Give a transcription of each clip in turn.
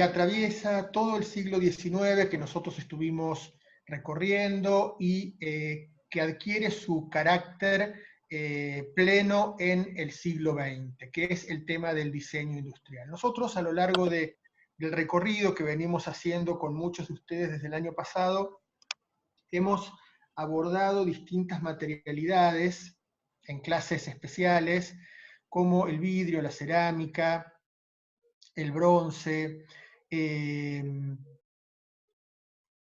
atraviesa todo el siglo XIX que nosotros estuvimos recorriendo y que adquiere su carácter pleno en el siglo XX, que es el tema del diseño industrial. Nosotros a lo largo del recorrido que venimos haciendo con muchos de ustedes desde el año pasado, hemos abordado distintas materialidades en clases especiales, como el vidrio, la cerámica, el bronce.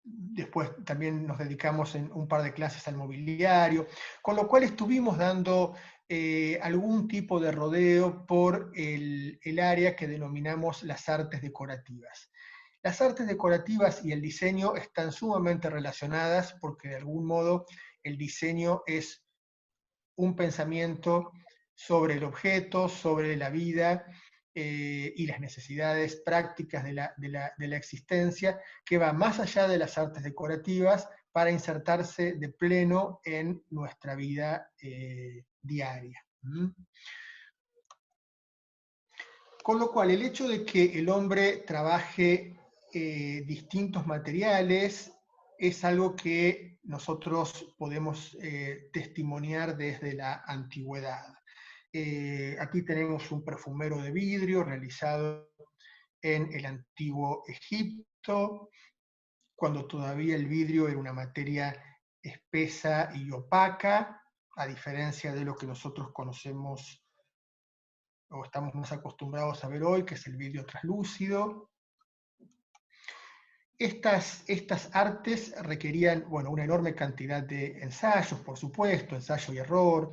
Después también nos dedicamos en un par de clases al mobiliario, con lo cual estuvimos dando algún tipo de rodeo por el área que denominamos las artes decorativas. Las artes decorativas y el diseño están sumamente relacionadas porque de algún modo el diseño es un pensamiento sobre el objeto, sobre la vida y las necesidades prácticas de la existencia, que va más allá de las artes decorativas para insertarse de pleno en nuestra vida diaria. Con lo cual, el hecho de que el hombre trabaje distintos materiales es algo que nosotros podemos testimoniar desde la antigüedad. Aquí tenemos un perfumero de vidrio realizado en el antiguo Egipto, cuando todavía el vidrio era una materia espesa y opaca, a diferencia de lo que nosotros conocemos o estamos más acostumbrados a ver hoy, que es el vidrio translúcido. Estas artes requerían, bueno, una enorme cantidad de ensayos, por supuesto, ensayo y error,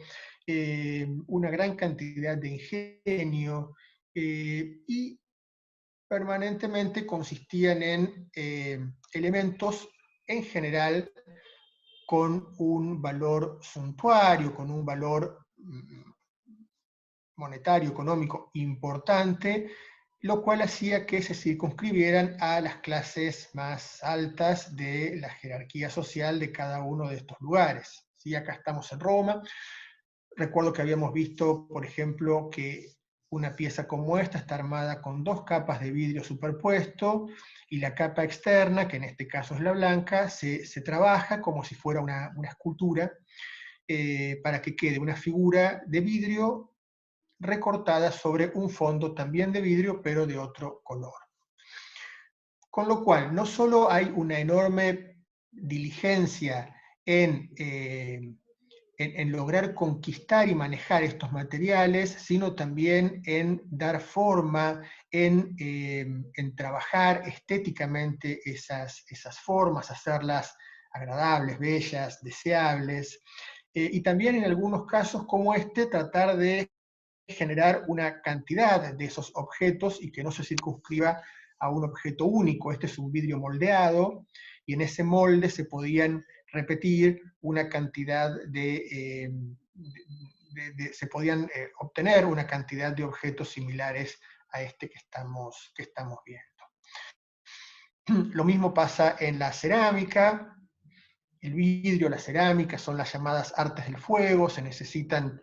una gran cantidad de ingenio, y permanentemente consistían en elementos en general con un valor suntuario, con un valor monetario, económico importante, lo cual hacía que se circunscribieran a las clases más altas de la jerarquía social de cada uno de estos lugares. ¿Sí? Acá estamos en Roma. Recuerdo que habíamos visto, por ejemplo, que una pieza como esta está armada con 2 capas de vidrio superpuesto y la capa externa, que en este caso es la blanca, se trabaja como si fuera una escultura para que quede una figura de vidrio recortada sobre un fondo también de vidrio, pero de otro color. Con lo cual, no solo hay una enorme diligencia en lograr conquistar y manejar estos materiales, sino también en dar forma, en trabajar estéticamente esas formas, hacerlas agradables, bellas, deseables, y también en algunos casos como este, tratar de generar una cantidad de esos objetos y que no se circunscriba a un objeto único. Este es un vidrio moldeado y en ese molde se podían repetir una cantidad se podían obtener una cantidad de objetos similares a este que estamos viendo. Lo mismo pasa en la cerámica. El vidrio, la cerámica son las llamadas artes del fuego, se necesitan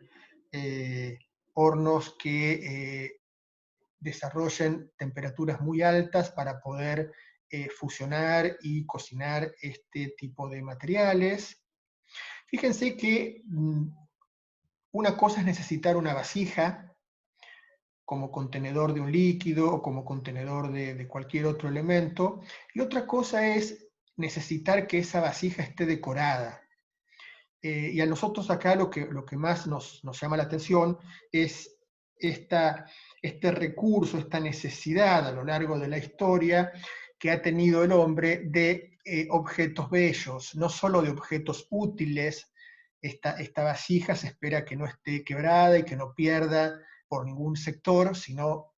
hornos que desarrollen temperaturas muy altas para poder fusionar y cocinar este tipo de materiales. Fíjense que una cosa es necesitar una vasija como contenedor de un líquido o como contenedor de cualquier otro elemento, y otra cosa es necesitar que esa vasija esté decorada. Y a nosotros acá lo que más nos llama la atención es este recurso, esta necesidad a lo largo de la historia que ha tenido el hombre de objetos bellos, no solo de objetos útiles. Esta vasija se espera que no esté quebrada y que no pierda por ningún sector, sino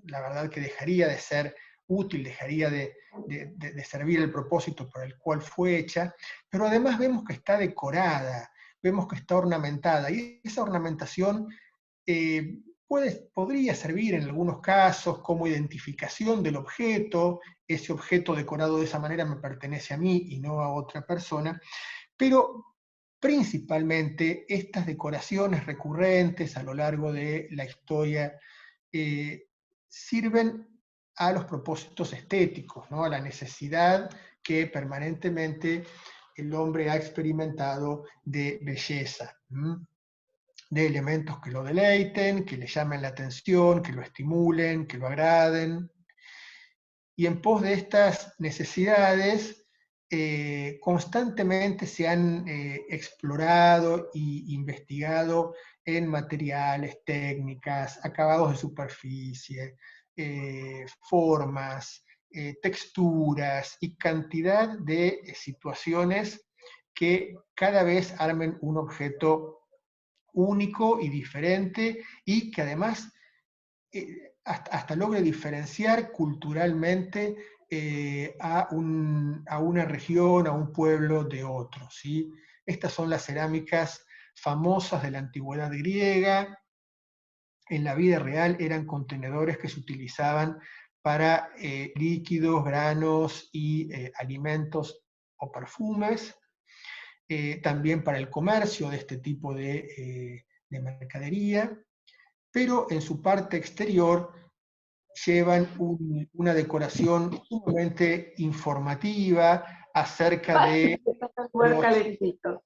la verdad que dejaría de ser útil, dejaría de servir el propósito por el cual fue hecha, pero además vemos que está decorada, vemos que está ornamentada, y esa ornamentación podría servir en algunos casos como identificación del objeto. Ese objeto decorado de esa manera me pertenece a mí y no a otra persona, pero principalmente estas decoraciones recurrentes a lo largo de la historia sirven a los propósitos estéticos, ¿no? A la necesidad que permanentemente el hombre ha experimentado de belleza, de elementos que lo deleiten, que le llamen la atención, que lo estimulen, que lo agraden. Y en pos de estas necesidades, constantemente se han explorado e investigado en materiales, técnicas, acabados de superficie, formas, texturas y cantidad de situaciones que cada vez armen un objeto único y diferente y que además hasta logre diferenciar culturalmente a una región, a un pueblo de otro, ¿sí? Estas son las cerámicas famosas de la antigüedad griega. En la vida real eran contenedores que se utilizaban para líquidos, granos y alimentos o perfumes, también para el comercio de este tipo de mercadería, pero en su parte exterior llevan una decoración sumamente informativa acerca de Está el lugar los... calentito.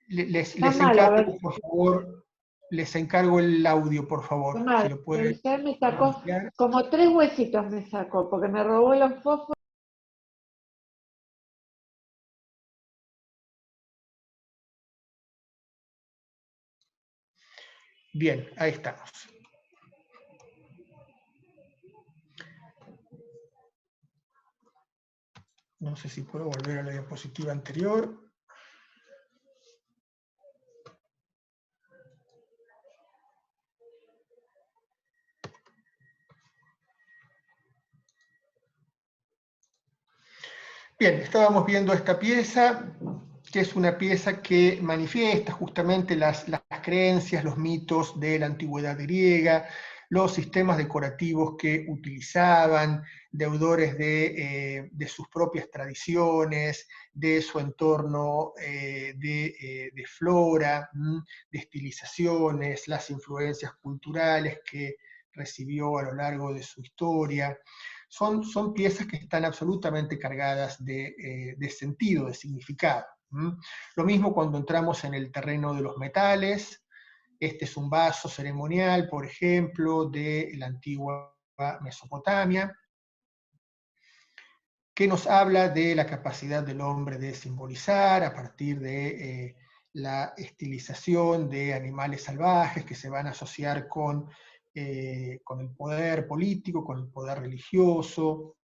Está Les mal, a encargo, ver. por favor, les encargo el audio, por favor, Está si mal. lo pueden El ser me sacó, iniciar. como 3 huesitos me sacó, porque me robó los fósforos. Bien, ahí estamos. No sé si puedo volver a la diapositiva anterior. Bien, estábamos viendo esta pieza, que es una pieza que manifiesta justamente las creencias, los mitos de la antigüedad griega, los sistemas decorativos que utilizaban, deudores de sus propias tradiciones, de su entorno de flora, de estilizaciones, las influencias culturales que recibió a lo largo de su historia. Son piezas que están absolutamente cargadas de sentido, de significado. Lo mismo cuando entramos en el terreno de los metales. Este es un vaso ceremonial, por ejemplo, de la antigua Mesopotamia, que nos habla de la capacidad del hombre de simbolizar a partir de la estilización de animales salvajes que se van a asociar con el poder político, con el poder religioso.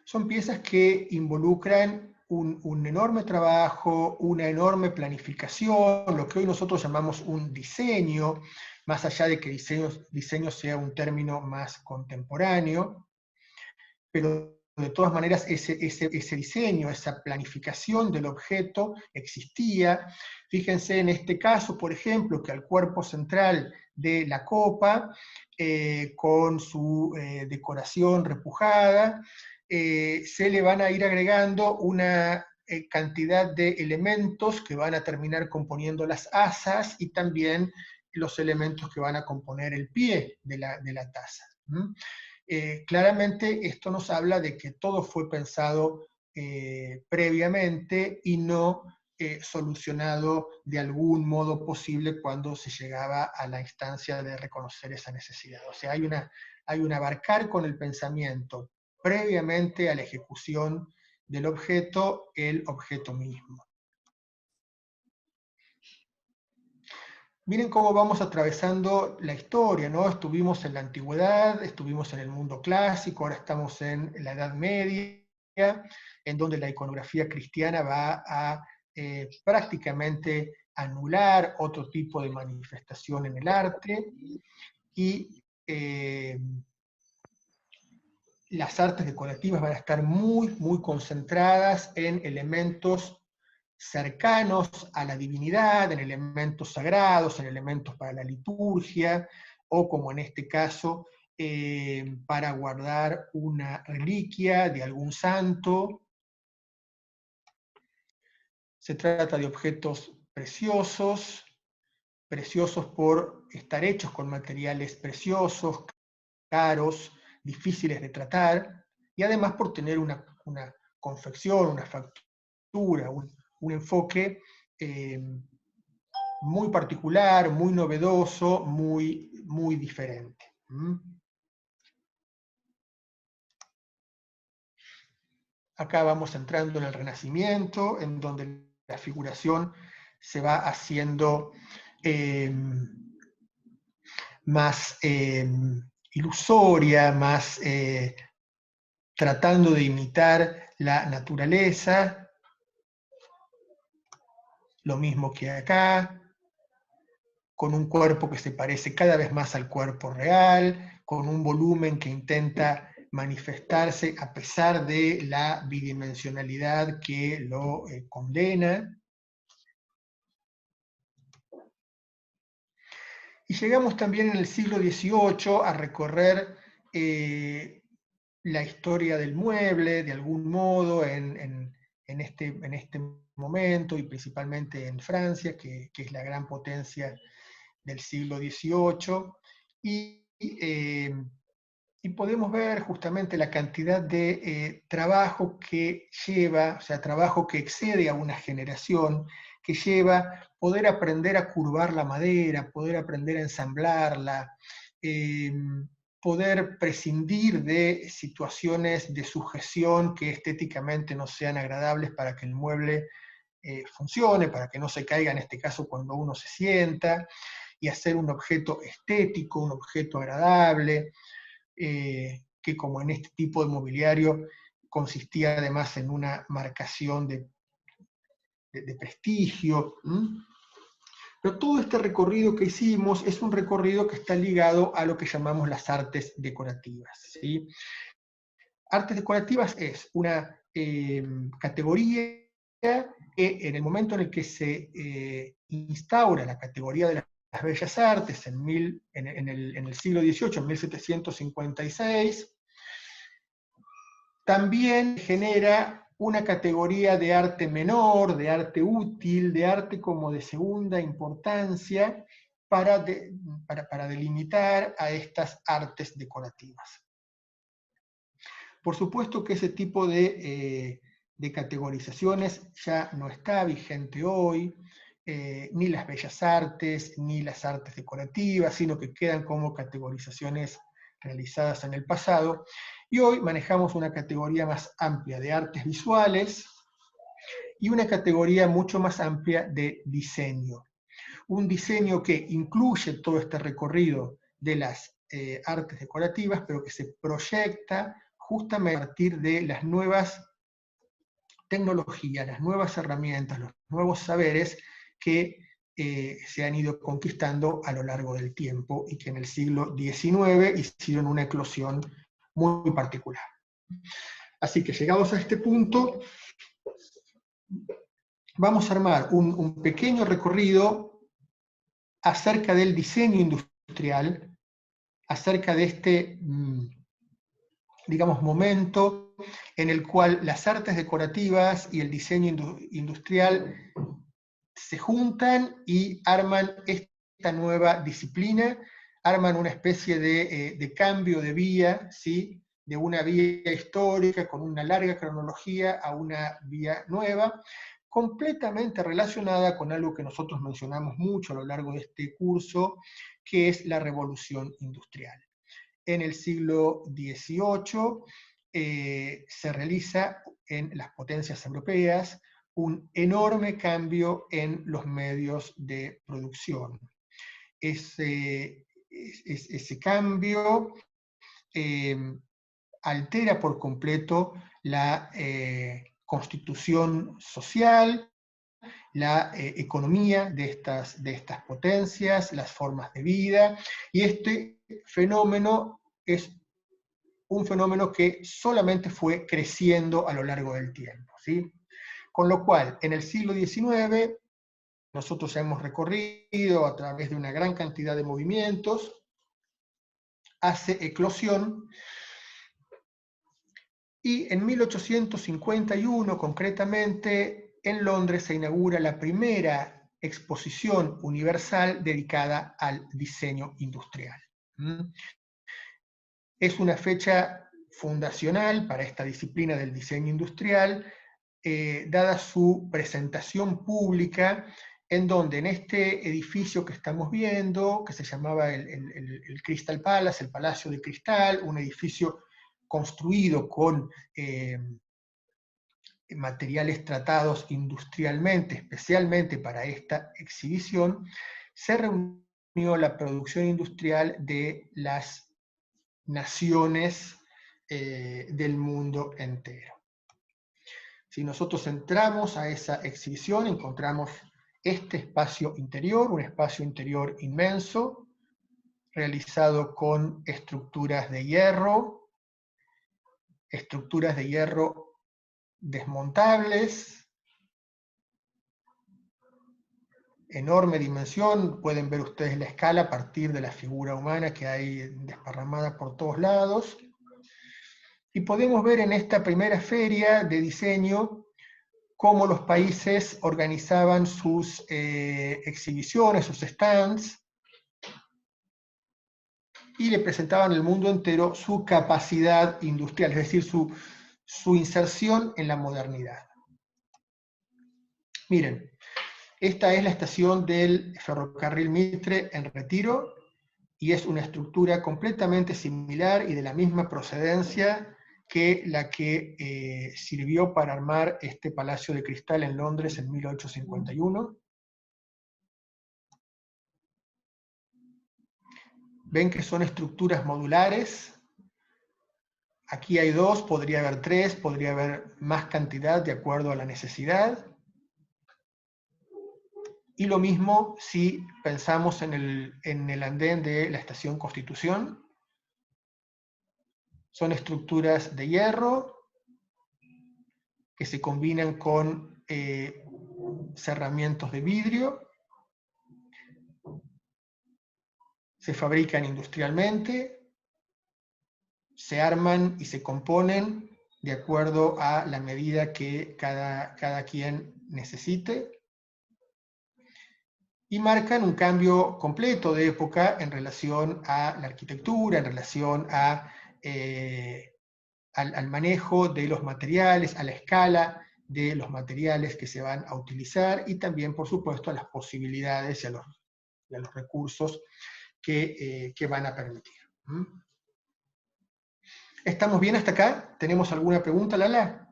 Son piezas que involucran un enorme trabajo, una enorme planificación, lo que hoy nosotros llamamos un diseño, más allá de que diseño sea un término más contemporáneo, pero de todas maneras ese diseño, esa planificación del objeto existía. Fíjense en este caso, por ejemplo, que al cuerpo central de la copa, con su decoración repujada, se le van a ir agregando una cantidad de elementos que van a terminar componiendo las asas y también los elementos que van a componer el pie de la taza. Claramente esto nos habla de que todo fue pensado previamente y no solucionado de algún modo posible cuando se llegaba a la instancia de reconocer esa necesidad. O sea, hay un abarcar con el pensamiento previamente a la ejecución del objeto, el objeto mismo. Miren cómo vamos atravesando la historia, ¿no? Estuvimos en la antigüedad, estuvimos en el mundo clásico, ahora estamos en la Edad Media, en donde la iconografía cristiana va a prácticamente anular otro tipo de manifestación en el arte, y las artes decorativas van a estar muy concentradas en elementos cercanos a la divinidad, en elementos sagrados, en elementos para la liturgia, o como en este caso, para guardar una reliquia de algún santo. Se trata de objetos preciosos, preciosos por estar hechos con materiales preciosos, caros, difíciles de tratar, y además por tener una confección, una factura, un enfoque muy particular, muy novedoso, muy diferente. Acá vamos entrando en el Renacimiento, en donde la figuración se va haciendo más ilusoria, más tratando de imitar la naturaleza, lo mismo que acá, con un cuerpo que se parece cada vez más al cuerpo real, con un volumen que intenta manifestarse a pesar de la bidimensionalidad que lo condena. Y llegamos también en el siglo XVIII a recorrer la historia del mueble, de algún modo, en este momento, y principalmente en Francia, que es la gran potencia del siglo XVIII, y podemos ver justamente la cantidad de trabajo que lleva, o sea, trabajo que excede a una generación, que lleva poder aprender a curvar la madera, poder aprender a ensamblarla, poder prescindir de situaciones de sujeción que estéticamente no sean agradables para que el mueble funcione, para que no se caiga, en este caso, cuando uno se sienta, y hacer un objeto estético, un objeto agradable, que como en este tipo de mobiliario consistía además en una marcación de prestigio. Pero todo este recorrido que hicimos es un recorrido que está ligado a lo que llamamos las artes decorativas, ¿sí? Artes decorativas es una categoría que en el momento en el que se instaura la categoría de las bellas artes en el siglo XVIII, en 1756, también genera una categoría de arte menor, de arte útil, de arte como de segunda importancia para delimitar a estas artes decorativas. Por supuesto que ese tipo de categorizaciones ya no está vigente hoy, ni las bellas artes, ni las artes decorativas, sino que quedan como categorizaciones realizadas en el pasado. Y hoy manejamos una categoría más amplia de artes visuales y una categoría mucho más amplia de diseño. Un diseño que incluye todo este recorrido de las artes decorativas, pero que se proyecta justamente a partir de las nuevas tecnologías, las nuevas herramientas, los nuevos saberes que se han ido conquistando a lo largo del tiempo y que en el siglo XIX hicieron una eclosión muy particular. Así que llegados a este punto, vamos a armar un pequeño recorrido acerca del diseño industrial, acerca de este, digamos, momento en el cual las artes decorativas y el diseño industrial se juntan y arman esta nueva disciplina, arman una especie de cambio de vía, ¿sí? De una vía histórica con una larga cronología a una vía nueva, completamente relacionada con algo que nosotros mencionamos mucho a lo largo de este curso, que es la revolución industrial. En el siglo XVIII se realiza en las potencias europeas un enorme cambio en los medios de producción. Ese cambio altera por completo la constitución social, la economía de estas potencias, las formas de vida, y este fenómeno es un fenómeno que solamente fue creciendo a lo largo del tiempo, ¿sí? Con lo cual, en el siglo XIX, nosotros hemos recorrido a través de una gran cantidad de movimientos, hace eclosión, y en 1851, concretamente, en Londres se inaugura la primera exposición universal dedicada al diseño industrial. Es una fecha fundacional para esta disciplina del diseño industrial, dada su presentación pública, en donde en este edificio que estamos viendo, que se llamaba el Crystal Palace, el Palacio de Cristal, un edificio construido con materiales tratados industrialmente, especialmente para esta exhibición, se reunió la producción industrial de las naciones del mundo entero. Si nosotros entramos a esa exhibición, encontramos este espacio interior, un espacio interior inmenso, realizado con estructuras de hierro desmontables, enorme dimensión, pueden ver ustedes la escala a partir de la figura humana que hay desparramada por todos lados. Y podemos ver en esta primera feria de diseño cómo los países organizaban sus exhibiciones, sus stands, y le presentaban al mundo entero su capacidad industrial, es decir, su inserción en la modernidad. Miren, esta es la estación del ferrocarril Mitre en Retiro, y es una estructura completamente similar y de la misma procedencia que la que sirvió para armar este Palacio de Cristal en Londres en 1851. Ven que son estructuras modulares. Aquí hay dos, podría haber tres, podría haber más cantidad de acuerdo a la necesidad. Y lo mismo si pensamos en el andén de la estación Constitución. Son estructuras de hierro que se combinan con cerramientos de vidrio. Se fabrican industrialmente, se arman y se componen de acuerdo a la medida que cada quien necesite, y marcan un cambio completo de época en relación a la arquitectura, en relación al manejo de los materiales, a la escala de los materiales que se van a utilizar, y también, por supuesto, a las posibilidades y a los recursos que van a permitir. ¿Estamos bien hasta acá? ¿Tenemos alguna pregunta, Lala?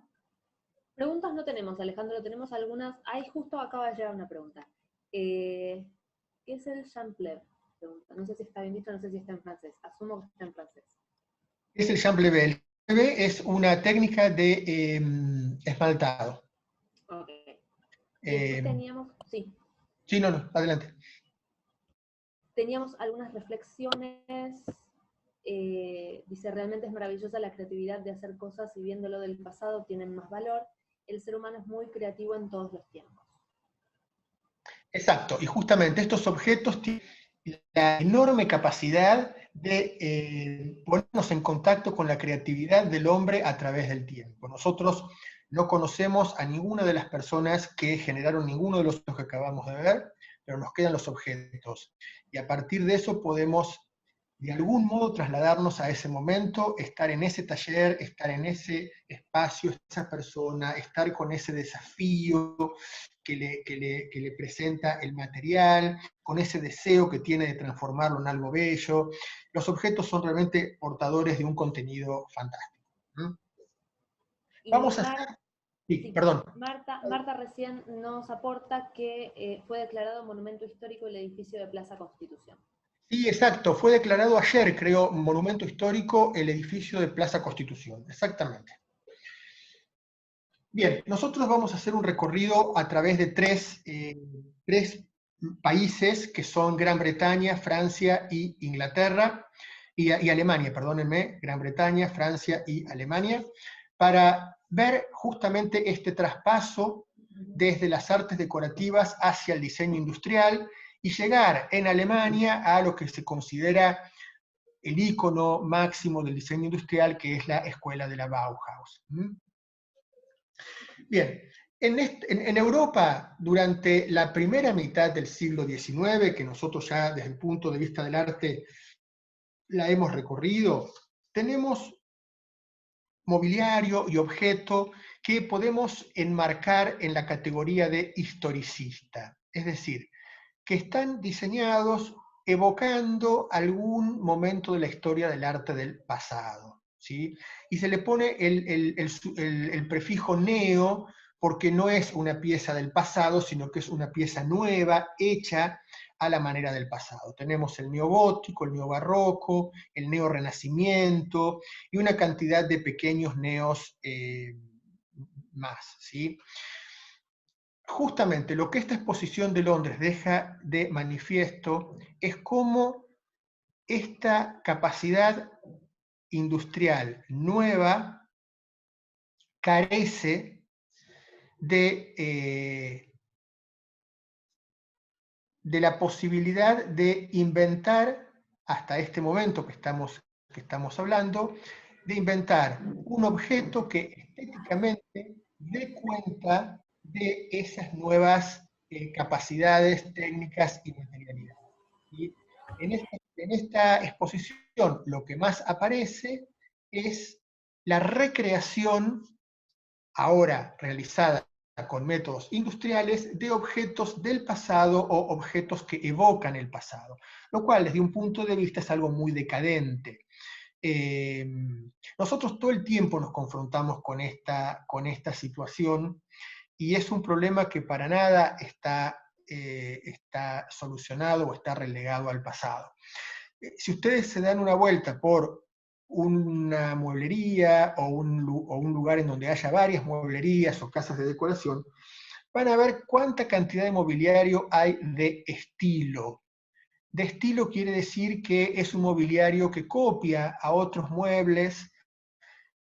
Preguntas no tenemos, Alejandro, tenemos algunas. Ahí justo acaba de llegar una pregunta. ¿Qué es el Champlevé? No sé si está bien visto, no sé si está en francés. Asumo que está en francés. ¿Qué es el Champlevé? El Champlevé es una técnica de esmaltado. Ok. Después teníamos, sí. Sí, no, adelante. Teníamos algunas reflexiones. Dice, realmente es maravillosa la creatividad de hacer cosas y viéndolo del pasado tienen más valor. El ser humano es muy creativo en todos los tiempos. Exacto, y justamente estos objetos tienen la enorme capacidad de ponernos en contacto con la creatividad del hombre a través del tiempo. Nosotros no conocemos a ninguna de las personas que generaron ninguno de los que acabamos de ver, pero nos quedan los objetos. Y a partir de eso podemos, de algún modo, trasladarnos a ese momento, estar en ese taller, estar en ese espacio, esa persona, estar con ese desafío que le presenta el material, con ese deseo que tiene de transformarlo en algo bello. Los objetos son realmente portadores de un contenido fantástico. Vamos a hacer... Sí, perdón. Marta recién nos aporta que fue declarado monumento histórico el edificio de Plaza Constitución. Sí, exacto. Fue declarado ayer, creo, monumento histórico el edificio de Plaza Constitución. Exactamente. Bien, nosotros vamos a hacer un recorrido a través de tres países que son Gran Bretaña, Francia y Inglaterra, y Alemania, perdónenme, Gran Bretaña, Francia y Alemania, para ver justamente este traspaso desde las artes decorativas hacia el diseño industrial y llegar en Alemania a lo que se considera el ícono máximo del diseño industrial, que es la escuela de la Bauhaus. Bien, En Europa, durante la primera mitad del siglo XIX, que nosotros ya desde el punto de vista del arte la hemos recorrido, tenemos mobiliario y objeto que podemos enmarcar en la categoría de historicista, es decir, que están diseñados evocando algún momento de la historia del arte del pasado, ¿sí? Y se le pone el prefijo neo porque no es una pieza del pasado, sino que es una pieza nueva, hecha a la manera del pasado. Tenemos el neogótico, el neobarroco, el neorrenacimiento y una cantidad de pequeños neos más, ¿sí? Justamente lo que esta exposición de Londres deja de manifiesto es cómo esta capacidad industrial nueva carece de la posibilidad de inventar, hasta este momento que estamos hablando, de inventar un objeto que estéticamente dé cuenta de esas nuevas capacidades técnicas y materialidades. Y en esta exposición lo que más aparece es la recreación, ahora realizada con métodos industriales, de objetos del pasado o objetos que evocan el pasado, lo cual desde un punto de vista es algo muy decadente. Nosotros todo el tiempo nos confrontamos con esta situación y es un problema que para nada está solucionado o está relegado al pasado. Si ustedes se dan una vuelta por una mueblería o un lugar en donde haya varias mueblerías o casas de decoración, van a ver cuánta cantidad de mobiliario hay de estilo. De estilo quiere decir que es un mobiliario que copia a otros muebles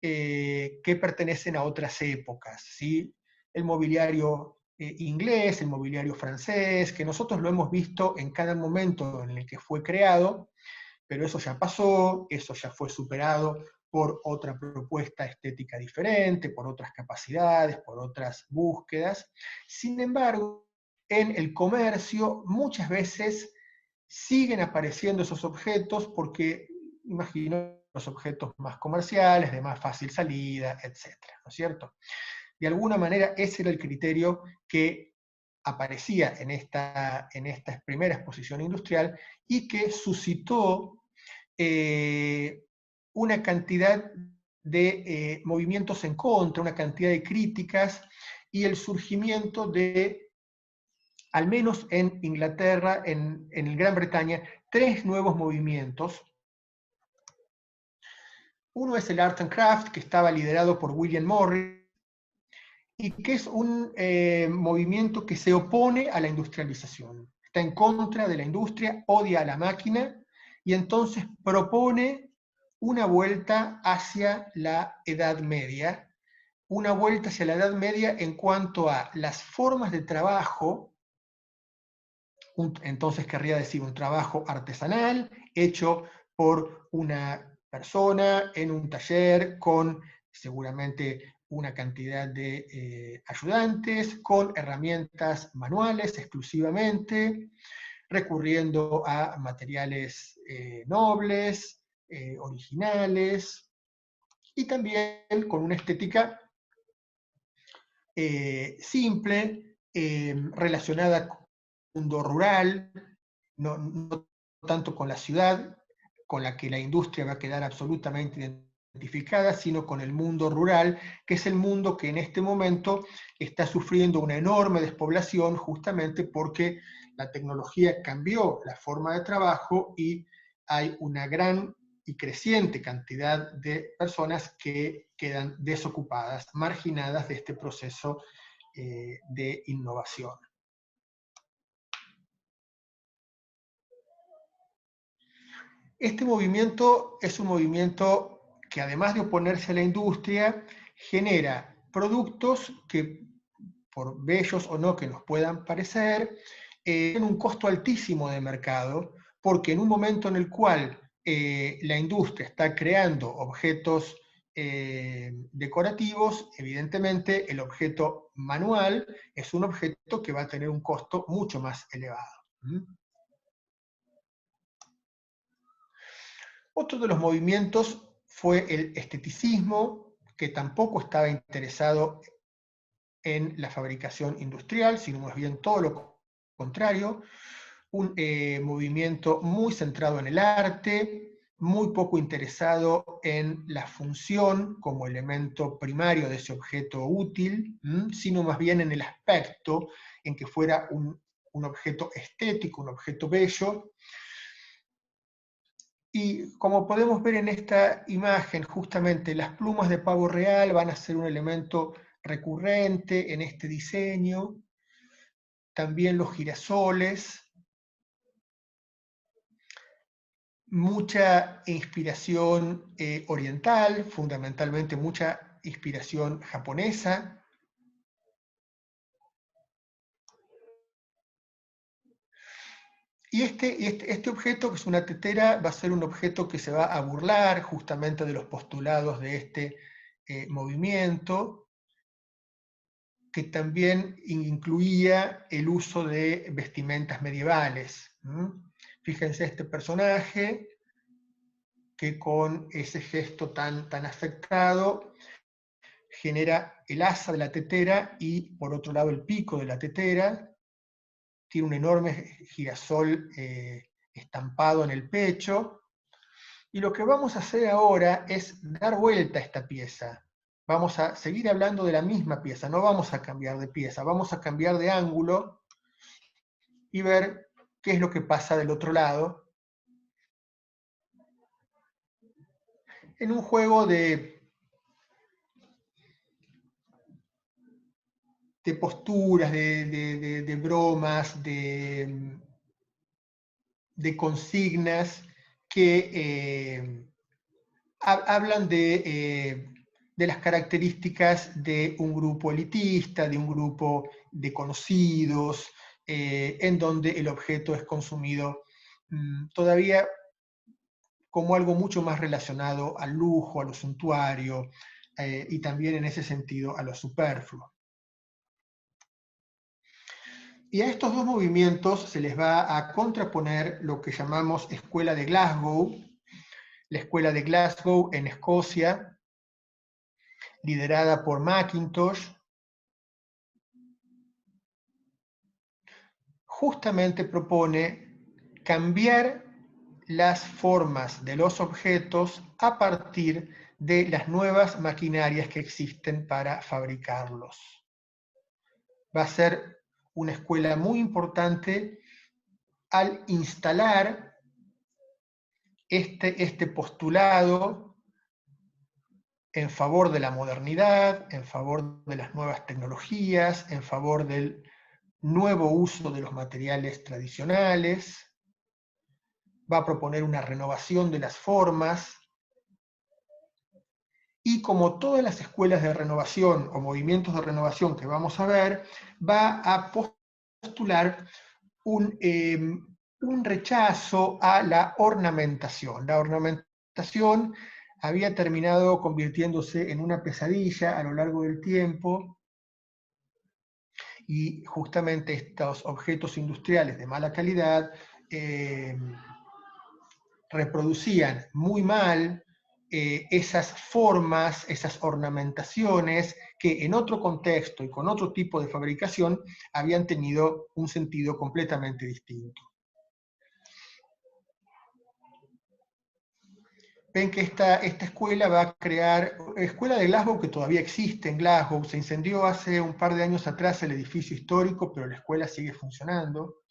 que pertenecen a otras épocas, ¿sí? El mobiliario inglés, el mobiliario francés, que nosotros lo hemos visto en cada momento en el que fue creado, pero eso ya pasó, eso ya fue superado por otra propuesta estética diferente, por otras capacidades, por otras búsquedas. Sin embargo, en el comercio muchas veces siguen apareciendo esos objetos porque, imagino, los objetos más comerciales, de más fácil salida, etcétera, ¿no es cierto? De alguna manera ese era el criterio que aparecía en esta primera exposición industrial y que suscitó una cantidad de movimientos en contra, una cantidad de críticas y el surgimiento de, al menos en Inglaterra, en Gran Bretaña, 3 nuevos movimientos. Uno es el Art and Craft, que estaba liderado por William Morris, y que es un movimiento que se opone a la industrialización. Está en contra de la industria, odia a la máquina, y entonces propone una vuelta hacia la Edad Media, una vuelta hacia la Edad Media en cuanto a las formas de trabajo, entonces querría decir un trabajo artesanal, hecho por una persona en un taller con seguramente una cantidad de ayudantes, con herramientas manuales exclusivamente, recurriendo a materiales nobles, originales, y también con una estética simple, relacionada con el mundo rural, no tanto con la ciudad, con la que la industria va a quedar absolutamente identificada, sino con el mundo rural, que es el mundo que en este momento está sufriendo una enorme despoblación justamente porque la tecnología cambió la forma de trabajo y hay una gran y creciente cantidad de personas que quedan desocupadas, marginadas de este proceso de innovación. Este movimiento es un movimiento que, además de oponerse a la industria, genera productos que, por bellos o no que nos puedan parecer, tienen un costo altísimo de mercado, porque en un momento en el cual la industria está creando objetos decorativos, evidentemente el objeto manual es un objeto que va a tener un costo mucho más elevado. Otro de los movimientos fue el esteticismo, que tampoco estaba interesado en la fabricación industrial, sino más bien todo lo contrario, un movimiento muy centrado en el arte, muy poco interesado en la función como elemento primario de ese objeto útil, sino más bien en el aspecto, en que fuera un objeto estético, un objeto bello. Y como podemos ver en esta imagen, justamente las plumas de pavo real van a ser un elemento recurrente en este diseño, también los girasoles, mucha inspiración oriental, fundamentalmente mucha inspiración japonesa. Y este objeto, que es una tetera, va a ser un objeto que se va a burlar justamente de los postulados de este movimiento, que también incluía el uso de vestimentas medievales. Fíjense este personaje que con ese gesto tan afectado genera el asa de la tetera y por otro lado el pico de la tetera. Tiene un enorme girasol estampado en el pecho. Y lo que vamos a hacer ahora es dar vuelta a esta pieza. Vamos a seguir hablando de la misma pieza, no vamos a cambiar de pieza, vamos a cambiar de ángulo y ver qué es lo que pasa del otro lado. En un juego de posturas, de bromas, de consignas que hablan de las características de un grupo elitista, de un grupo de conocidos, en donde el objeto es consumido todavía como algo mucho más relacionado al lujo, a lo suntuario, y también en ese sentido a lo superfluo. Y a estos dos movimientos se les va a contraponer lo que llamamos Escuela de Glasgow, la Escuela de Glasgow en Escocia, liderada por Mackintosh, justamente propone cambiar las formas de los objetos a partir de las nuevas maquinarias que existen para fabricarlos. Va a ser una escuela muy importante al instalar este postulado en favor de la modernidad, en favor de las nuevas tecnologías, en favor del nuevo uso de los materiales tradicionales. Va a proponer una renovación de las formas. Y como todas las escuelas de renovación o movimientos de renovación que vamos a ver, va a postular un rechazo a la ornamentación. La ornamentación había terminado convirtiéndose en una pesadilla a lo largo del tiempo, y justamente estos objetos industriales de mala calidad reproducían muy mal esas formas, esas ornamentaciones que en otro contexto y con otro tipo de fabricación habían tenido un sentido completamente distinto. Ven que esta escuela va a crear, escuela de Glasgow que todavía existe en Glasgow, se incendió hace un par de años atrás el edificio histórico, pero la escuela sigue funcionando.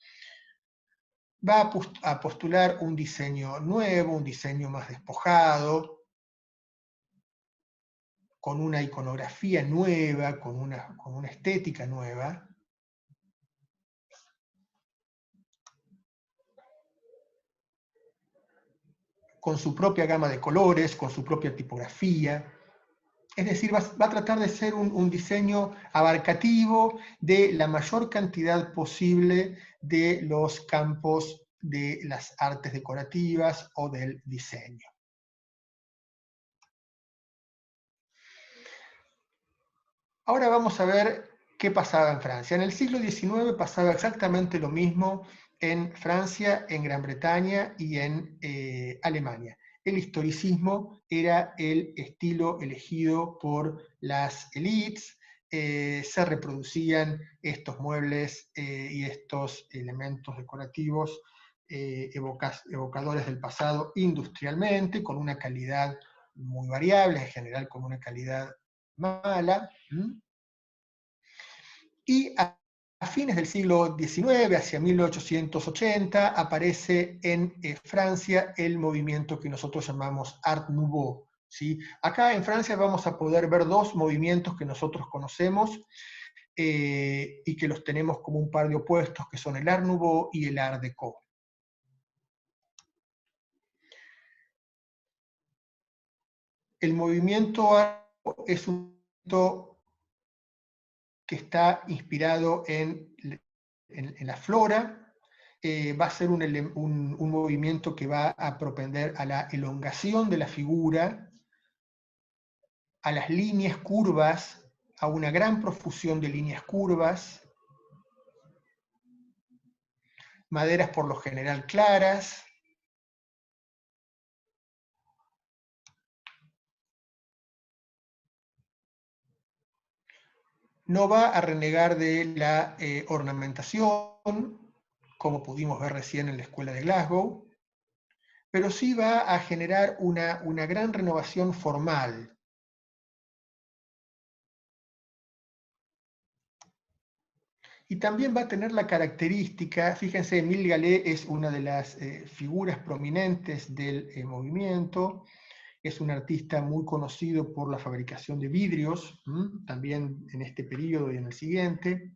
Va a postular un diseño nuevo, un diseño más despojado, con una iconografía nueva, con una estética nueva. Con su propia gama de colores, con su propia tipografía. Es decir, va a tratar de ser un diseño abarcativo de la mayor cantidad posible de los campos de las artes decorativas o del diseño. Ahora vamos a ver qué pasaba en Francia. En el siglo XIX pasaba exactamente lo mismo en Francia, en Gran Bretaña y en Alemania. El historicismo era el estilo elegido por las élites, se reproducían estos muebles y estos elementos decorativos evocadores del pasado industrialmente, con una calidad muy variable, en general con una calidad mala. Y a fines del siglo XIX, hacia 1880, aparece en Francia el movimiento que nosotros llamamos Art Nouveau. ¿Sí? Acá en Francia vamos a poder ver dos movimientos que nosotros conocemos y que los tenemos como un par de opuestos, que son el Art Nouveau y el Art Deco. El movimiento Art Nouveau es un movimiento que está inspirado en la flora, va a ser un movimiento que va a propender a la elongación de la figura, a las líneas curvas, a una gran profusión de líneas curvas, maderas por lo general claras, no va a renegar de la ornamentación, como pudimos ver recién en la escuela de Glasgow, pero sí va a generar una gran renovación formal. Y también va a tener la característica, fíjense, Émile Gallé es una de las figuras prominentes del movimiento, es un artista muy conocido por la fabricación de vidrios, también en este periodo y en el siguiente.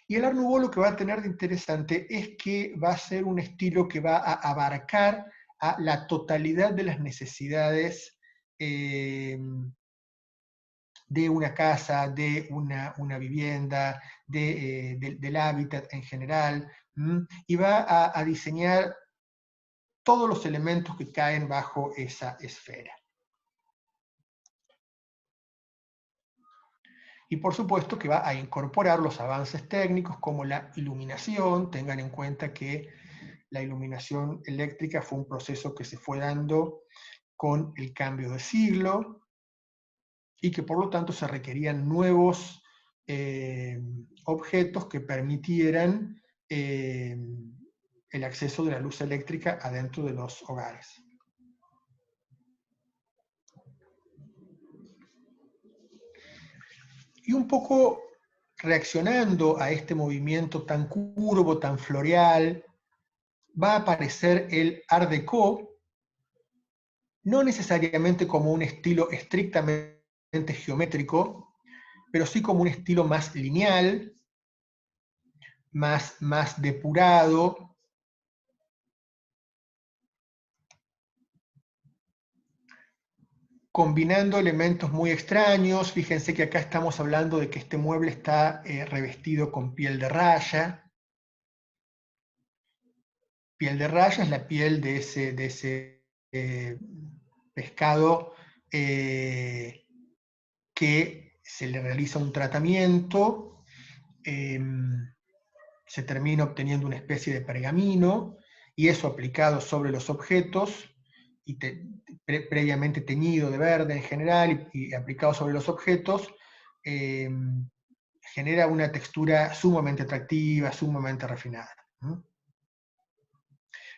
Y el Art Nouveau lo que va a tener de interesante es que va a ser un estilo que va a abarcar a la totalidad de las necesidades de una casa, de una vivienda, del hábitat en general, y va a diseñar todos los elementos que caen bajo esa esfera. Y por supuesto que va a incorporar los avances técnicos como la iluminación. Tengan en cuenta que la iluminación eléctrica fue un proceso que se fue dando con el cambio de siglo y que por lo tanto se requerían nuevos objetos que permitieran el acceso de la luz eléctrica adentro de los hogares. Y un poco reaccionando a este movimiento tan curvo, tan floreal, va a aparecer el Art Deco, no necesariamente como un estilo estrictamente geométrico, pero sí como un estilo más lineal, más depurado, combinando elementos muy extraños. Fíjense que acá estamos hablando de que este mueble está revestido con piel de raya. Piel de raya es la piel de ese pescado que se le realiza un tratamiento, se termina obteniendo una especie de pergamino, y eso aplicado sobre los objetos, y previamente teñido de verde en general, y aplicado sobre los objetos, genera una textura sumamente atractiva, sumamente refinada.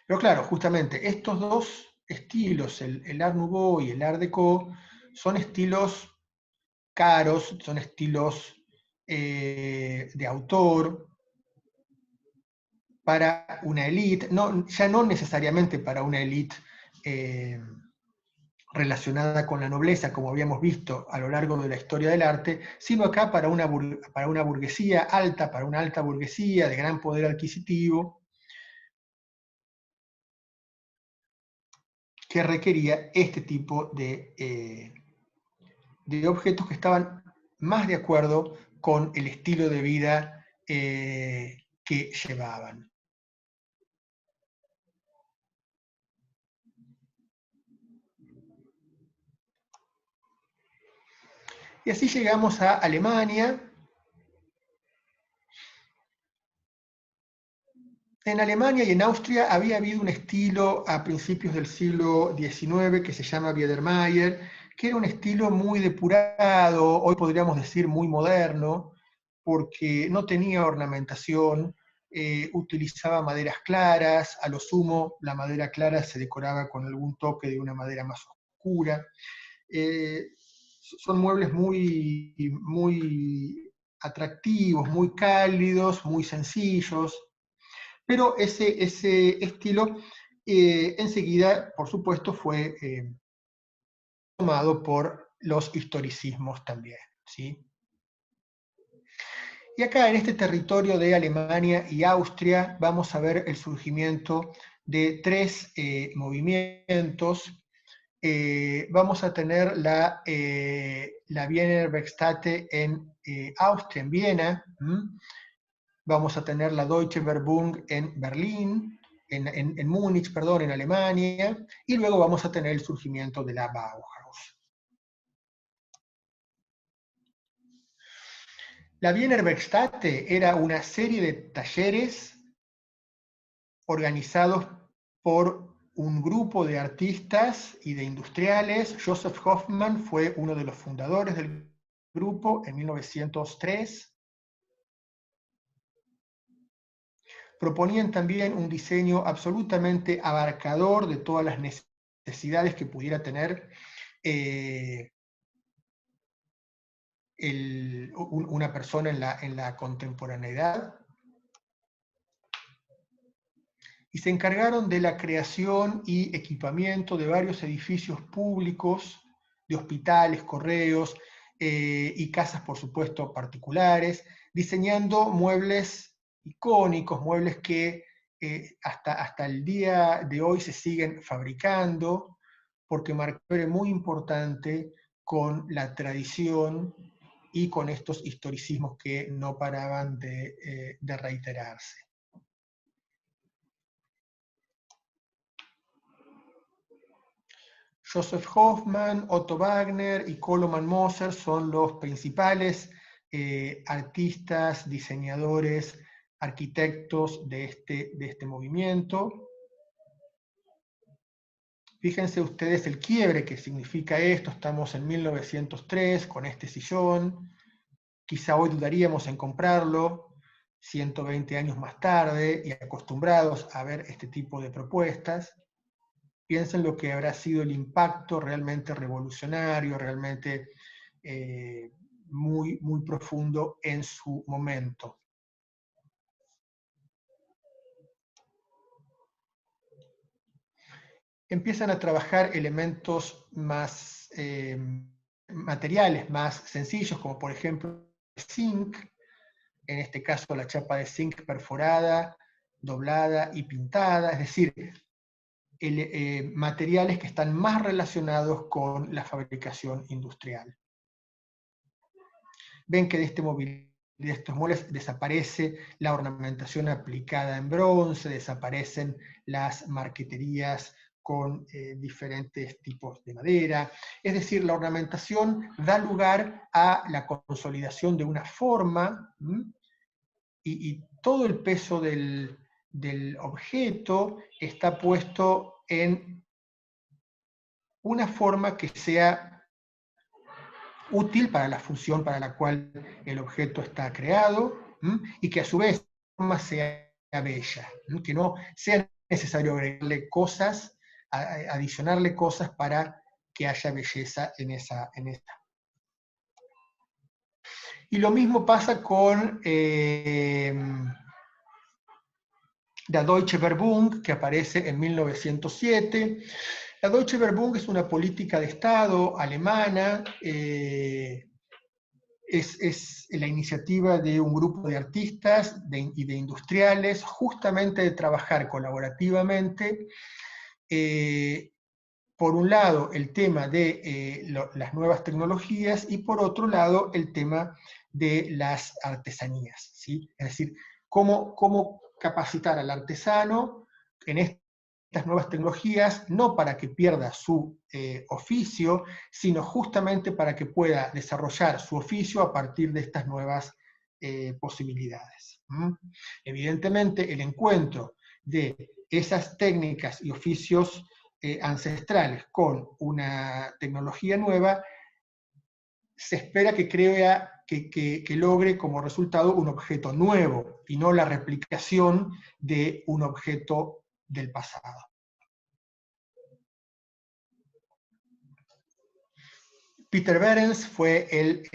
Pero claro, justamente estos dos estilos, el Art Nouveau y el Art Deco, son estilos caros, son estilos de autor para una élite, ya no necesariamente para una élite relacionada con la nobleza, como habíamos visto a lo largo de la historia del arte, sino acá para una burguesía alta, para una alta burguesía de gran poder adquisitivo, que requería este tipo de objetos que estaban más de acuerdo con el estilo de vida que llevaban. Y así llegamos a Alemania. En Alemania y en Austria había habido un estilo a principios del siglo XIX que se llama Biedermeier, que era un estilo muy depurado, hoy podríamos decir muy moderno, porque no tenía ornamentación, utilizaba maderas claras, a lo sumo la madera clara se decoraba con algún toque de una madera más oscura. Son muebles muy atractivos, muy cálidos, muy sencillos, pero ese estilo enseguida, por supuesto, fue tomado por los historicismos también, ¿sí? Y acá en este territorio de Alemania y Austria vamos a ver el surgimiento de tres movimientos. Vamos a tener la Wiener Werkstätte en Austria, en Viena. Vamos a tener la Deutsche Werbung en Berlín, en Múnich, perdón, en Alemania, y luego vamos a tener el surgimiento de la Bauhaus. La Wiener Werkstätte era una serie de talleres organizados por un grupo de artistas y de industriales. Joseph Hoffmann fue uno de los fundadores del grupo en 1903. Proponían también un diseño absolutamente abarcador de todas las necesidades que pudiera tener una persona en la contemporaneidad. Y se encargaron de la creación y equipamiento de varios edificios públicos, de hospitales, correos y casas, por supuesto, particulares, diseñando muebles icónicos, muebles que hasta el día de hoy se siguen fabricando, porque marcaron muy importante con la tradición y con estos historicismos que no paraban de reiterarse. Joseph Hoffmann, Otto Wagner y Koloman Moser son los principales artistas, diseñadores, arquitectos de este movimiento. Fíjense ustedes el quiebre que significa esto. Estamos en 1903 con este sillón. Quizá hoy dudaríamos en comprarlo 120 años más tarde y acostumbrados a ver este tipo de propuestas. Piensen lo que habrá sido el impacto realmente revolucionario, realmente muy, muy profundo en su momento. Empiezan a trabajar elementos más materiales, más sencillos, como por ejemplo el zinc, en este caso la chapa de zinc perforada, doblada y pintada, es decir, materiales que están más relacionados con la fabricación industrial. Ven que de estos muebles desaparece la ornamentación aplicada en bronce, desaparecen las marqueterías con diferentes tipos de madera. Es decir, la ornamentación da lugar a la consolidación de una forma y todo el peso del objeto está puesto en una forma que sea útil para la función para la cual el objeto está creado y que a su vez la forma sea bella, que no sea necesario agregarle cosas, adicionarle cosas para que haya belleza en esta. Y lo mismo pasa con la Deutsche Werbung, que aparece en 1907. La Deutsche Werbung es una política de Estado alemana, es la iniciativa de un grupo de artistas y de industriales, justamente de trabajar colaborativamente, por un lado el tema de las nuevas tecnologías y por otro lado el tema de las artesanías, ¿sí? Es decir, cómo capacitar al artesano en este estas nuevas tecnologías no para que pierda su oficio, sino justamente para que pueda desarrollar su oficio a partir de estas nuevas posibilidades. Evidentemente, el encuentro de esas técnicas y oficios ancestrales con una tecnología nueva se espera que logre como resultado un objeto nuevo y no la replicación de un objeto del pasado. Peter Behrens fue el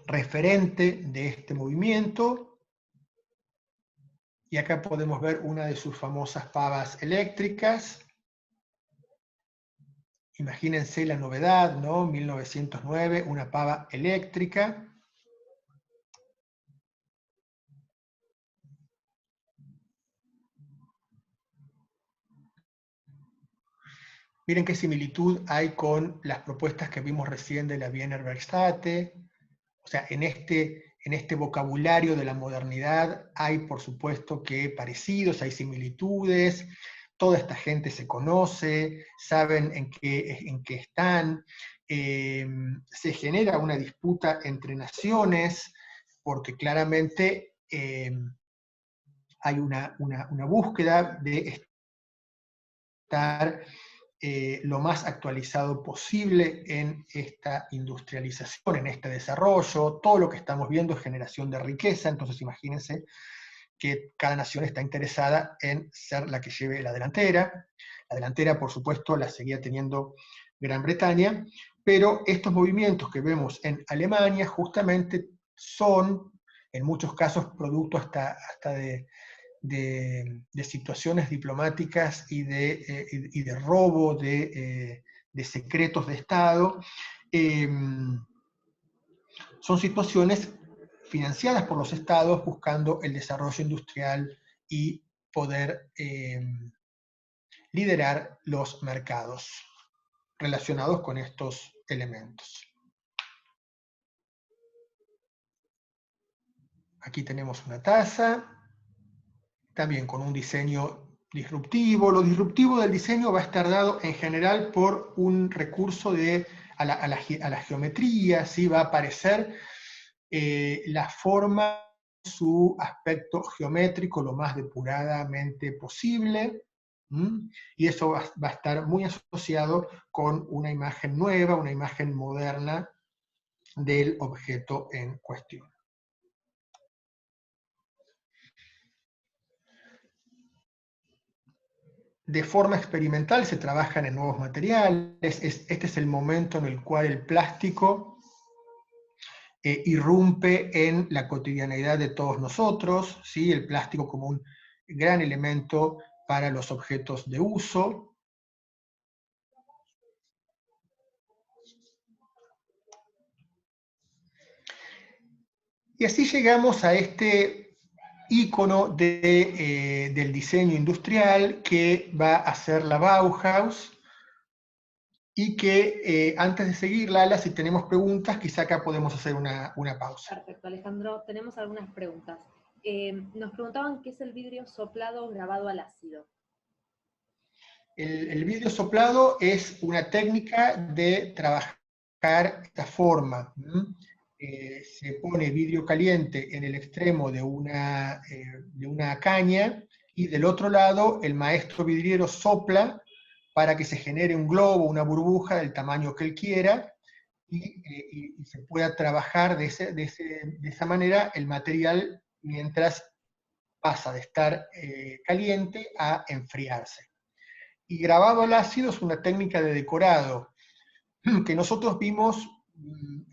referente de este movimiento, y acá podemos ver una de sus famosas pavas eléctricas. Imagínense la novedad, ¿no? 1909, una pava eléctrica. Miren qué similitud hay con las propuestas que vimos recién de la Wiener Werkstätte. O sea, en este vocabulario de la modernidad hay, por supuesto, que parecidos, hay similitudes. Toda esta gente se conoce, saben en qué están. Se genera una disputa entre naciones, porque claramente hay una búsqueda de estar lo más actualizado posible en esta industrialización, en este desarrollo. Todo lo que estamos viendo es generación de riqueza, entonces imagínense que cada nación está interesada en ser la que lleve la delantera. La delantera, por supuesto, la seguía teniendo Gran Bretaña, pero estos movimientos que vemos en Alemania justamente son, en muchos casos, producto hasta de situaciones diplomáticas y de robo de secretos de Estado. Son situaciones financiadas por los estados buscando el desarrollo industrial y poder liderar los mercados relacionados con estos elementos. Aquí tenemos una taza, también con un diseño disruptivo. Lo disruptivo del diseño va a estar dado en general por un recurso a la geometría, ¿sí? Va a aparecer la forma, su aspecto geométrico lo más depuradamente posible, y eso va a estar muy asociado con una imagen nueva, una imagen moderna del objeto en cuestión. De forma experimental se trabajan en nuevos materiales. Este es el momento en el cual el plástico irrumpe en la cotidianeidad de todos nosotros, ¿sí? El plástico como un gran elemento para los objetos de uso. Y así llegamos a este ícono del diseño industrial que va a ser la Bauhaus, y que antes de seguir, Lala, si tenemos preguntas, quizá acá podemos hacer una pausa. Perfecto, Alejandro, tenemos algunas preguntas. Nos preguntaban qué es el vidrio soplado grabado al ácido. El vidrio soplado es una técnica de trabajar esta forma. Se pone vidrio caliente en el extremo de una caña, y del otro lado el maestro vidriero sopla para que se genere un globo, una burbuja del tamaño que él quiera, y se pueda trabajar de esa manera el material mientras pasa de estar caliente a enfriarse. Y grabado al ácido es una técnica de decorado, que nosotros vimos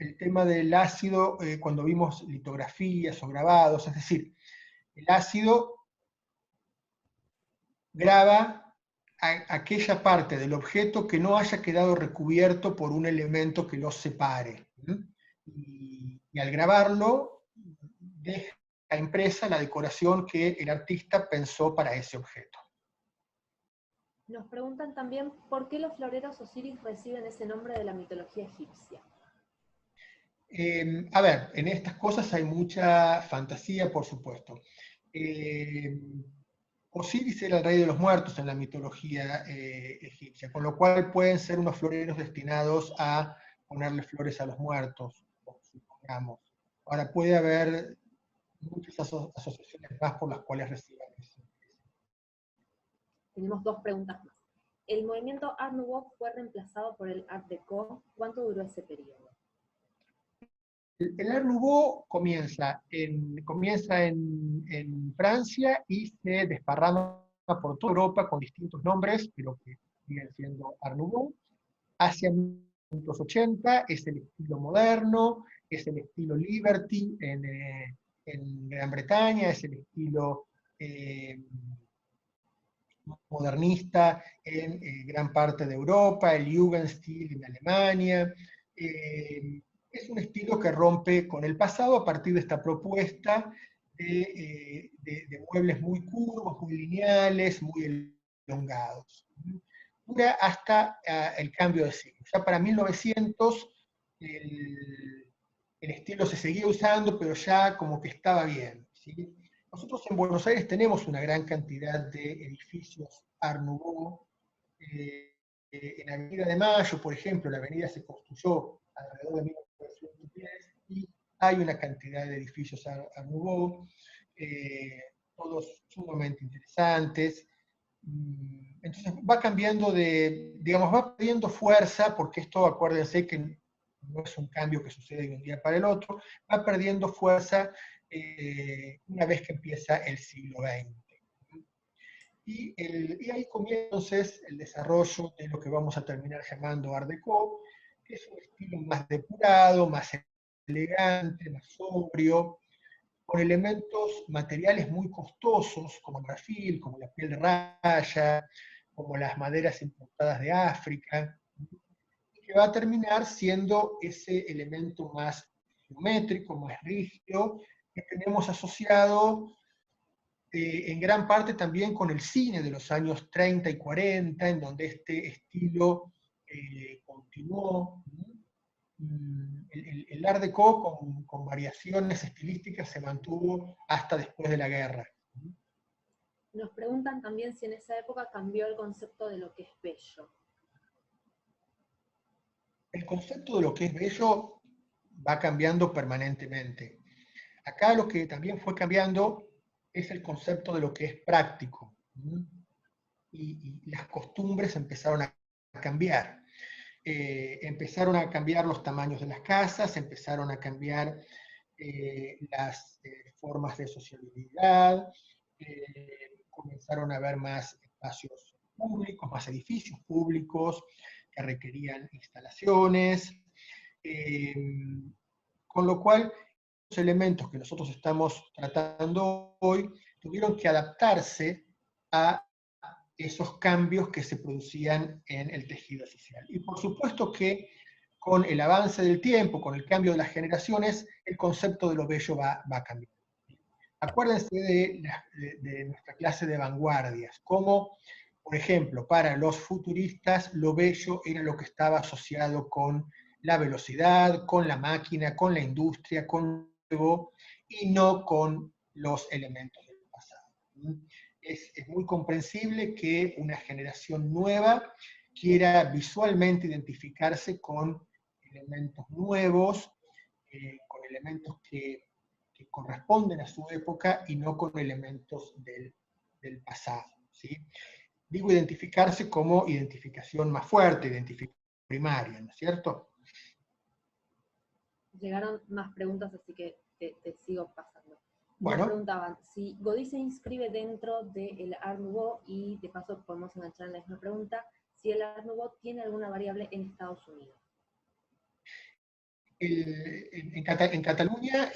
el tema del ácido cuando vimos litografías o grabados, es decir, el ácido graba aquella parte del objeto que no haya quedado recubierto por un elemento que lo separe. Y al grabarlo, deja impresa la decoración que el artista pensó para ese objeto. Nos preguntan también por qué los floreros Osiris reciben ese nombre de la mitología egipcia. A ver, en estas cosas hay mucha fantasía, por supuesto. Osiris era el rey de los muertos en la mitología egipcia, con lo cual pueden ser unos floreros destinados a ponerle flores a los muertos, supongamos. Ahora, puede haber muchas asociaciones más por las cuales reciban eso. Tenemos dos preguntas más. El movimiento Art Nouveau fue reemplazado por el Art Deco. ¿Cuánto duró ese periodo? El Art Nouveau comienza en Francia y se desparrama por toda Europa con distintos nombres, pero que siguen siendo Art Nouveau. Hacia 1980 es el estilo moderno, es el estilo Liberty en Gran Bretaña, es el estilo modernista en gran parte de Europa, el Jugendstil en Alemania. Es un estilo que rompe con el pasado a partir de esta propuesta de muebles muy curvos, muy lineales, muy elongados. Dura hasta el cambio de siglo. Ya para 1900 el estilo se seguía usando, pero ya como que estaba bien, ¿sí? Nosotros en Buenos Aires tenemos una gran cantidad de edificios Art Nouveau. En Avenida de Mayo, por ejemplo, la avenida se construyó alrededor de 1910 y hay una cantidad de edificios Art Nouveau, todos sumamente interesantes. Entonces va cambiando digamos, va perdiendo fuerza, porque esto, acuérdense que no es un cambio que sucede de un día para el otro, va perdiendo fuerza una vez que empieza el siglo XX. Y ahí comienza entonces el desarrollo de lo que vamos a terminar llamando Art Deco, que es un estilo más depurado, más elegante, más sobrio, con elementos materiales muy costosos, como el marfil, como la piel de raya, como las maderas importadas de África, y que va a terminar siendo ese elemento más geométrico, más rígido, que tenemos asociado en gran parte también con el cine de los años 30 y 40, en donde este estilo continuó. El Art Deco con variaciones estilísticas se mantuvo hasta después de la guerra. Nos preguntan también si en esa época cambió el concepto de lo que es bello. El concepto de lo que es bello va cambiando permanentemente. Acá lo que también fue cambiando es el concepto de lo que es práctico. Y las costumbres empezaron a cambiar. Empezaron a cambiar los tamaños de las casas, empezaron a cambiar las formas de sociabilidad, comenzaron a haber más espacios públicos, más edificios públicos que requerían instalaciones, con lo cual los elementos que nosotros estamos tratando hoy tuvieron que adaptarse a esos cambios que se producían en el tejido social. Y por supuesto que con el avance del tiempo, con el cambio de las generaciones, el concepto de lo bello va cambiando. Acuérdense de nuestra clase de vanguardias, como, por ejemplo, para los futuristas, lo bello era lo que estaba asociado con la velocidad, con la máquina, con la industria, con el juego, y no con los elementos del pasado. Es muy comprensible que una generación nueva quiera visualmente identificarse con elementos nuevos, con elementos que corresponden a su época y no con elementos del pasado. ¿Sí? Digo identificarse como identificación más fuerte, identificación primaria, ¿no es cierto? Llegaron más preguntas, así que te sigo pasando. Bueno. Nos preguntaban si Gaudí se inscribe dentro del Art Nouveau, y de paso podemos enganchar en la misma pregunta, si el Art Nouveau tiene alguna variable en Estados Unidos. En Cataluña,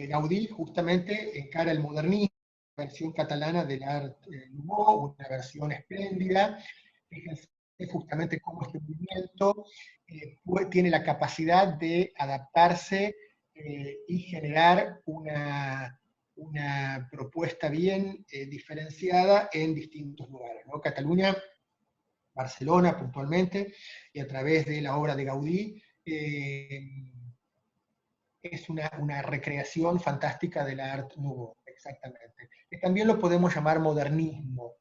Gaudí justamente encara el modernismo, la versión catalana del Art Nouveau, una versión espléndida. Fíjense justamente cómo este movimiento tiene la capacidad de adaptarse y generar una propuesta bien diferenciada en distintos lugares, ¿no? Cataluña, Barcelona puntualmente, y a través de la obra de Gaudí, es una recreación fantástica del Art Nouveau. exactamente. Que también lo podemos llamar modernismo,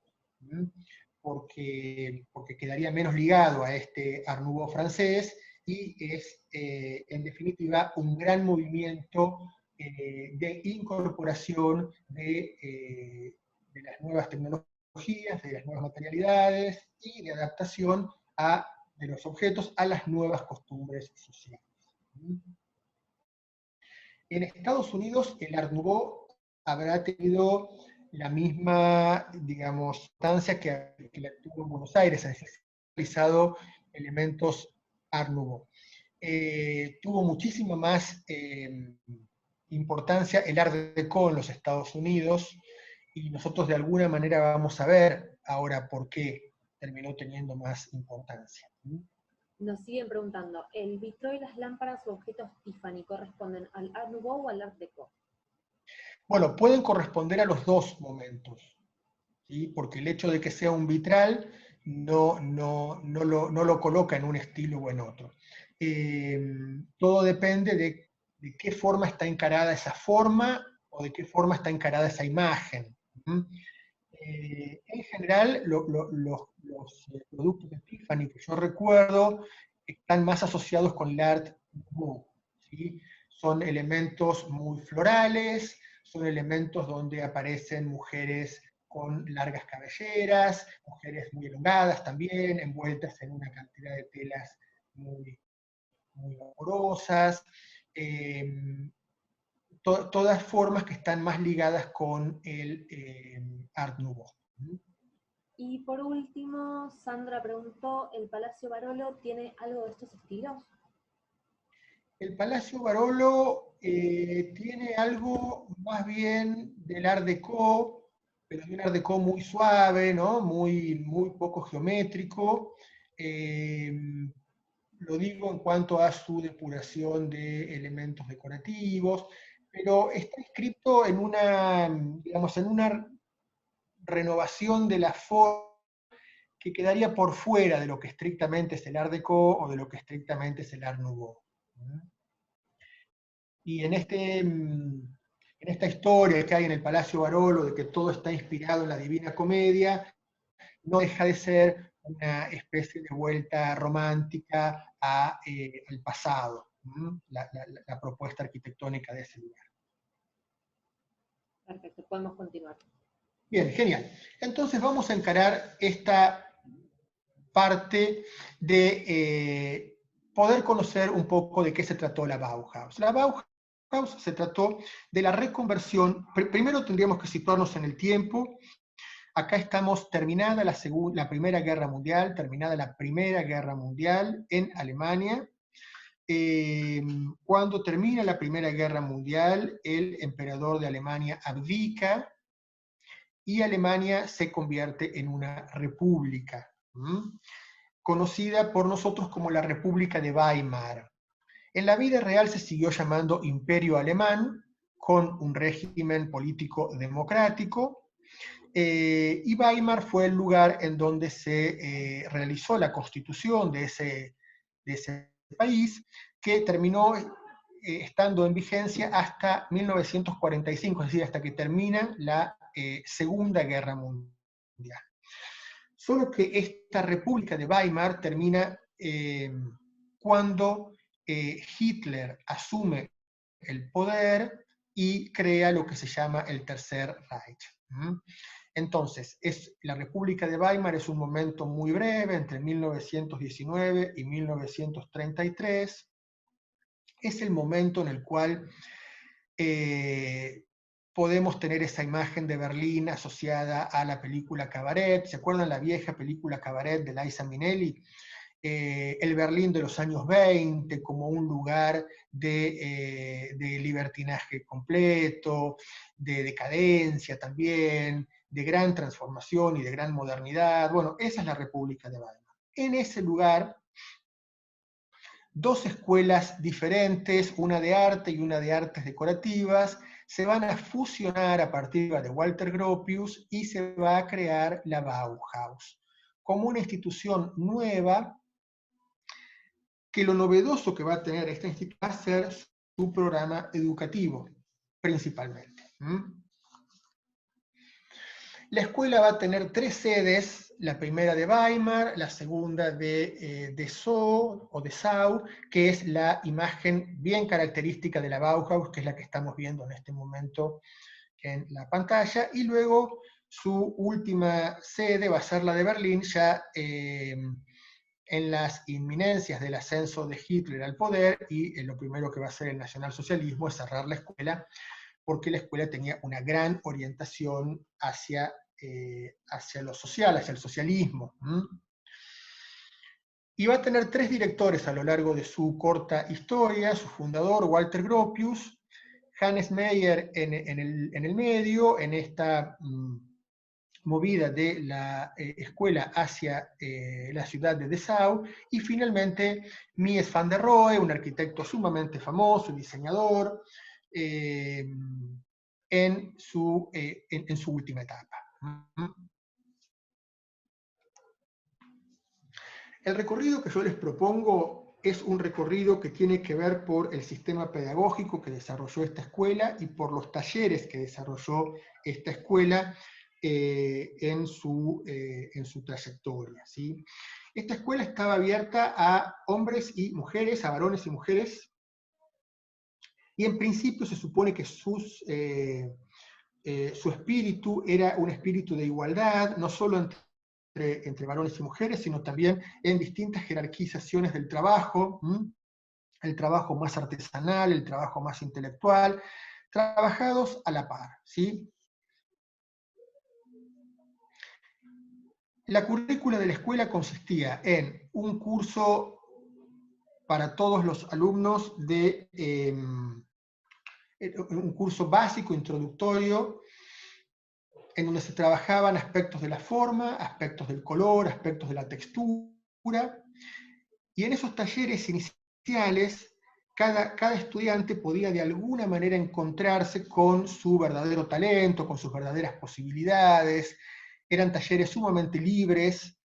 porque quedaría menos ligado a este Art Nouveau francés y es, en definitiva, un gran movimiento de incorporación de las nuevas tecnologías, de las nuevas materialidades y de adaptación de los objetos a las nuevas costumbres sociales. En Estados Unidos, el Art Nouveau habrá tenido la misma, digamos, sustancia que la tuvo en Buenos Aires, es decir, se han realizado elementos Art Nouveau. Tuvo muchísima más importancia el Art Deco en los Estados Unidos, y nosotros de alguna manera vamos a ver ahora por qué terminó teniendo más importancia. Nos siguen preguntando, ¿el vitró y las lámparas o objetos Tiffany corresponden al Art Nouveau o al Art Deco? Bueno, pueden corresponder a los dos momentos, ¿sí? Porque el hecho de que sea un vitral no lo coloca en un estilo o en otro. Todo depende de qué forma está encarada esa forma o de qué forma está encarada esa imagen. En general, los productos de Tiffany que yo recuerdo están más asociados con el Art Nouveau, ¿sí? Son elementos muy florales, son elementos donde aparecen mujeres con largas cabelleras, mujeres muy elongadas también, envueltas en una cantidad de telas muy, muy vaporosas. Todas formas que están más ligadas con el Art Nouveau. Y por último, Sandra preguntó, ¿el Palacio Barolo tiene algo de estos estilos? El Palacio Barolo tiene algo más bien del Art Deco, pero de un Art Deco muy suave, ¿no? Muy poco geométrico. Lo digo en cuanto a su depuración de elementos decorativos, pero está inscrito en una, digamos, en una renovación de la forma que quedaría por fuera de lo que estrictamente es el Art Deco o de lo que estrictamente es el Art Nouveau. Y en esta historia que hay en el Palacio Barolo, de que todo está inspirado en la Divina Comedia, no deja de ser una especie de vuelta romántica al pasado, la propuesta arquitectónica de ese lugar. Perfecto, podemos continuar. Bien, genial. Entonces vamos a encarar esta parte de poder conocer un poco de qué se trató la Bauhaus. La Bauhaus se trató de la reconversión. Primero tendríamos que situarnos en el tiempo. Acá estamos terminada la Primera Guerra Mundial, en Alemania. Cuando termina la Primera Guerra Mundial, el emperador de Alemania abdica y Alemania se convierte en una república, conocida por nosotros como la República de Weimar. En la vida real se siguió llamando Imperio Alemán, con un régimen político democrático, y Weimar fue el lugar en donde se realizó la constitución de ese país, que terminó estando en vigencia hasta 1945, es decir, hasta que termina la Segunda Guerra Mundial. Solo que esta República de Weimar termina cuando Hitler asume el poder y crea lo que se llama el Tercer Reich. Entonces, la República de Weimar es un momento muy breve, entre 1919 y 1933. Es el momento en el cual podemos tener esa imagen de Berlín asociada a la película Cabaret. ¿Se acuerdan la vieja película Cabaret de Liza Minnelli? El Berlín de los años 20 como un lugar de libertinaje completo, de decadencia también, de gran transformación y de gran modernidad. Bueno, esa es la República de Weimar. En ese lugar, dos escuelas diferentes, una de arte y una de artes decorativas, se van a fusionar a partir de Walter Gropius y se va a crear la Bauhaus, como una institución nueva, que lo novedoso que va a tener esta institución va a ser su programa educativo, principalmente. La escuela va a tener 3 sedes, la primera de Weimar, la segunda de Dessau o Dessau, que es la imagen bien característica de la Bauhaus, que es la que estamos viendo en este momento en la pantalla, y luego su última sede va a ser la de Berlín, ya en las inminencias del ascenso de Hitler al poder, y lo primero que va a hacer el nacionalsocialismo es cerrar la escuela, porque la escuela tenía una gran orientación hacia lo social, hacia el socialismo. Y va a tener 3 directores a lo largo de su corta historia: su fundador, Walter Gropius, Hannes Meyer en el medio, en esta movida de la escuela hacia la ciudad de Dessau, y finalmente Mies van der Rohe, un arquitecto sumamente famoso, diseñador, en su última etapa. El recorrido que yo les propongo es un recorrido que tiene que ver por el sistema pedagógico que desarrolló esta escuela y por los talleres que desarrolló esta escuela en su trayectoria, ¿sí? Esta escuela estaba abierta a hombres y mujeres, a varones y mujeres, y en principio se supone que su espíritu era un espíritu de igualdad, no solo entre varones y mujeres, sino también en distintas jerarquizaciones del trabajo, el trabajo más artesanal, el trabajo más intelectual, trabajados a la par, ¿sí? La currícula de la escuela consistía en un curso para todos los alumnos de un curso básico, introductorio, en donde se trabajaban aspectos de la forma, aspectos del color, aspectos de la textura, y en esos talleres iniciales cada estudiante podía de alguna manera encontrarse con su verdadero talento, con sus verdaderas posibilidades. Eran talleres sumamente libres,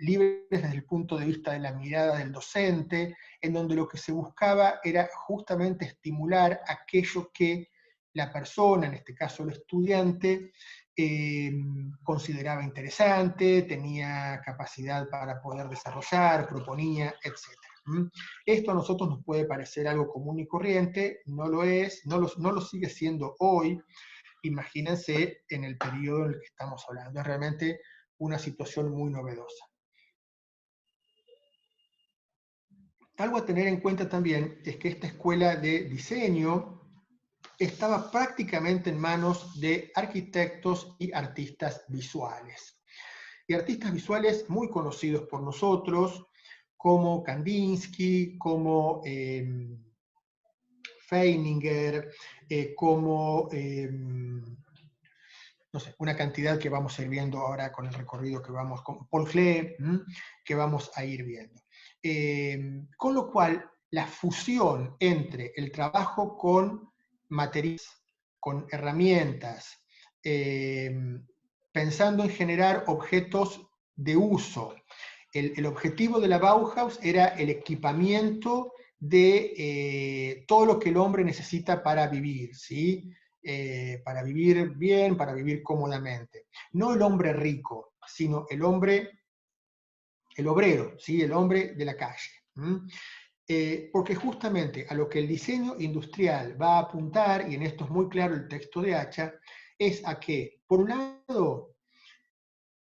libres desde el punto de vista de la mirada del docente, en donde lo que se buscaba era justamente estimular aquello que la persona, en este caso el estudiante, consideraba interesante, tenía capacidad para poder desarrollar, proponía, etc. Esto a nosotros nos puede parecer algo común y corriente, no lo es, no lo sigue siendo hoy. Imagínense en el periodo en el que estamos hablando, es realmente una situación muy novedosa. Algo a tener en cuenta también es que esta escuela de diseño estaba prácticamente en manos de arquitectos y artistas visuales. Y artistas visuales muy conocidos por nosotros, como Kandinsky, como Feininger, como no sé, una cantidad que vamos a ir viendo ahora con el recorrido que vamos, con Paul Klee, que vamos a ir viendo. Con lo cual, la fusión entre el trabajo con materiales, con herramientas, pensando en generar objetos de uso. El objetivo de la Bauhaus era el equipamiento de todo lo que el hombre necesita para vivir, ¿sí? Para vivir bien, para vivir cómodamente. No el hombre rico, sino el obrero, ¿sí? El hombre de la calle. Porque justamente a lo que el diseño industrial va a apuntar, y en esto es muy claro el texto de Hacha, es a que, por un lado,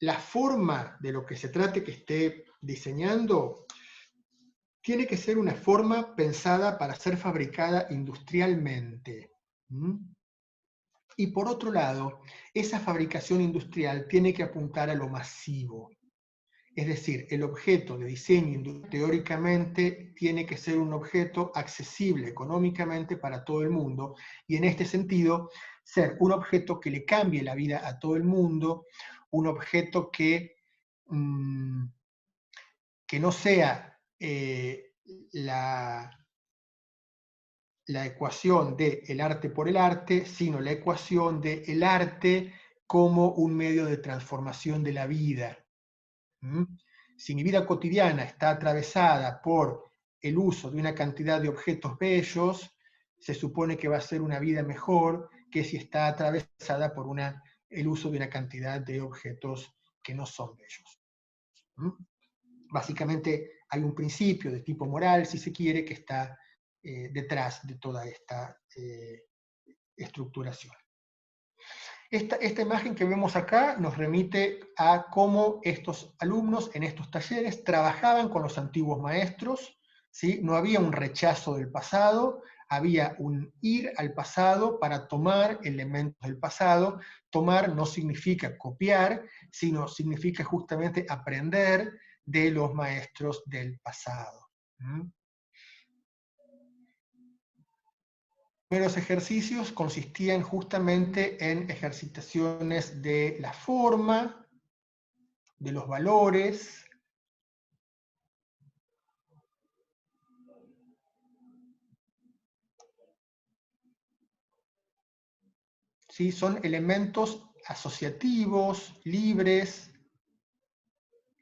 la forma de lo que se trate que esté diseñando tiene que ser una forma pensada para ser fabricada industrialmente. Y por otro lado, esa fabricación industrial tiene que apuntar a lo masivo. Es decir, el objeto de diseño teóricamente tiene que ser un objeto accesible económicamente para todo el mundo, y en este sentido, ser un objeto que le cambie la vida a todo el mundo, un objeto que no sea la ecuación del arte por el arte, sino la ecuación del arte como un medio de transformación de la vida. Si mi vida cotidiana está atravesada por el uso de una cantidad de objetos bellos, se supone que va a ser una vida mejor que si está atravesada por una el uso de una cantidad de objetos que no son bellos. Básicamente hay un principio de tipo moral, si se quiere, que está detrás de toda esta estructuración. Esta imagen que vemos acá nos remite a cómo estos alumnos en estos talleres trabajaban con los antiguos maestros, ¿sí? No había un rechazo del pasado, había un ir al pasado para tomar elementos del pasado. Tomar no significa copiar, sino significa justamente aprender de los maestros del pasado. Los ejercicios consistían justamente en ejercitaciones de la forma, de los valores, ¿sí? Son elementos asociativos, libres,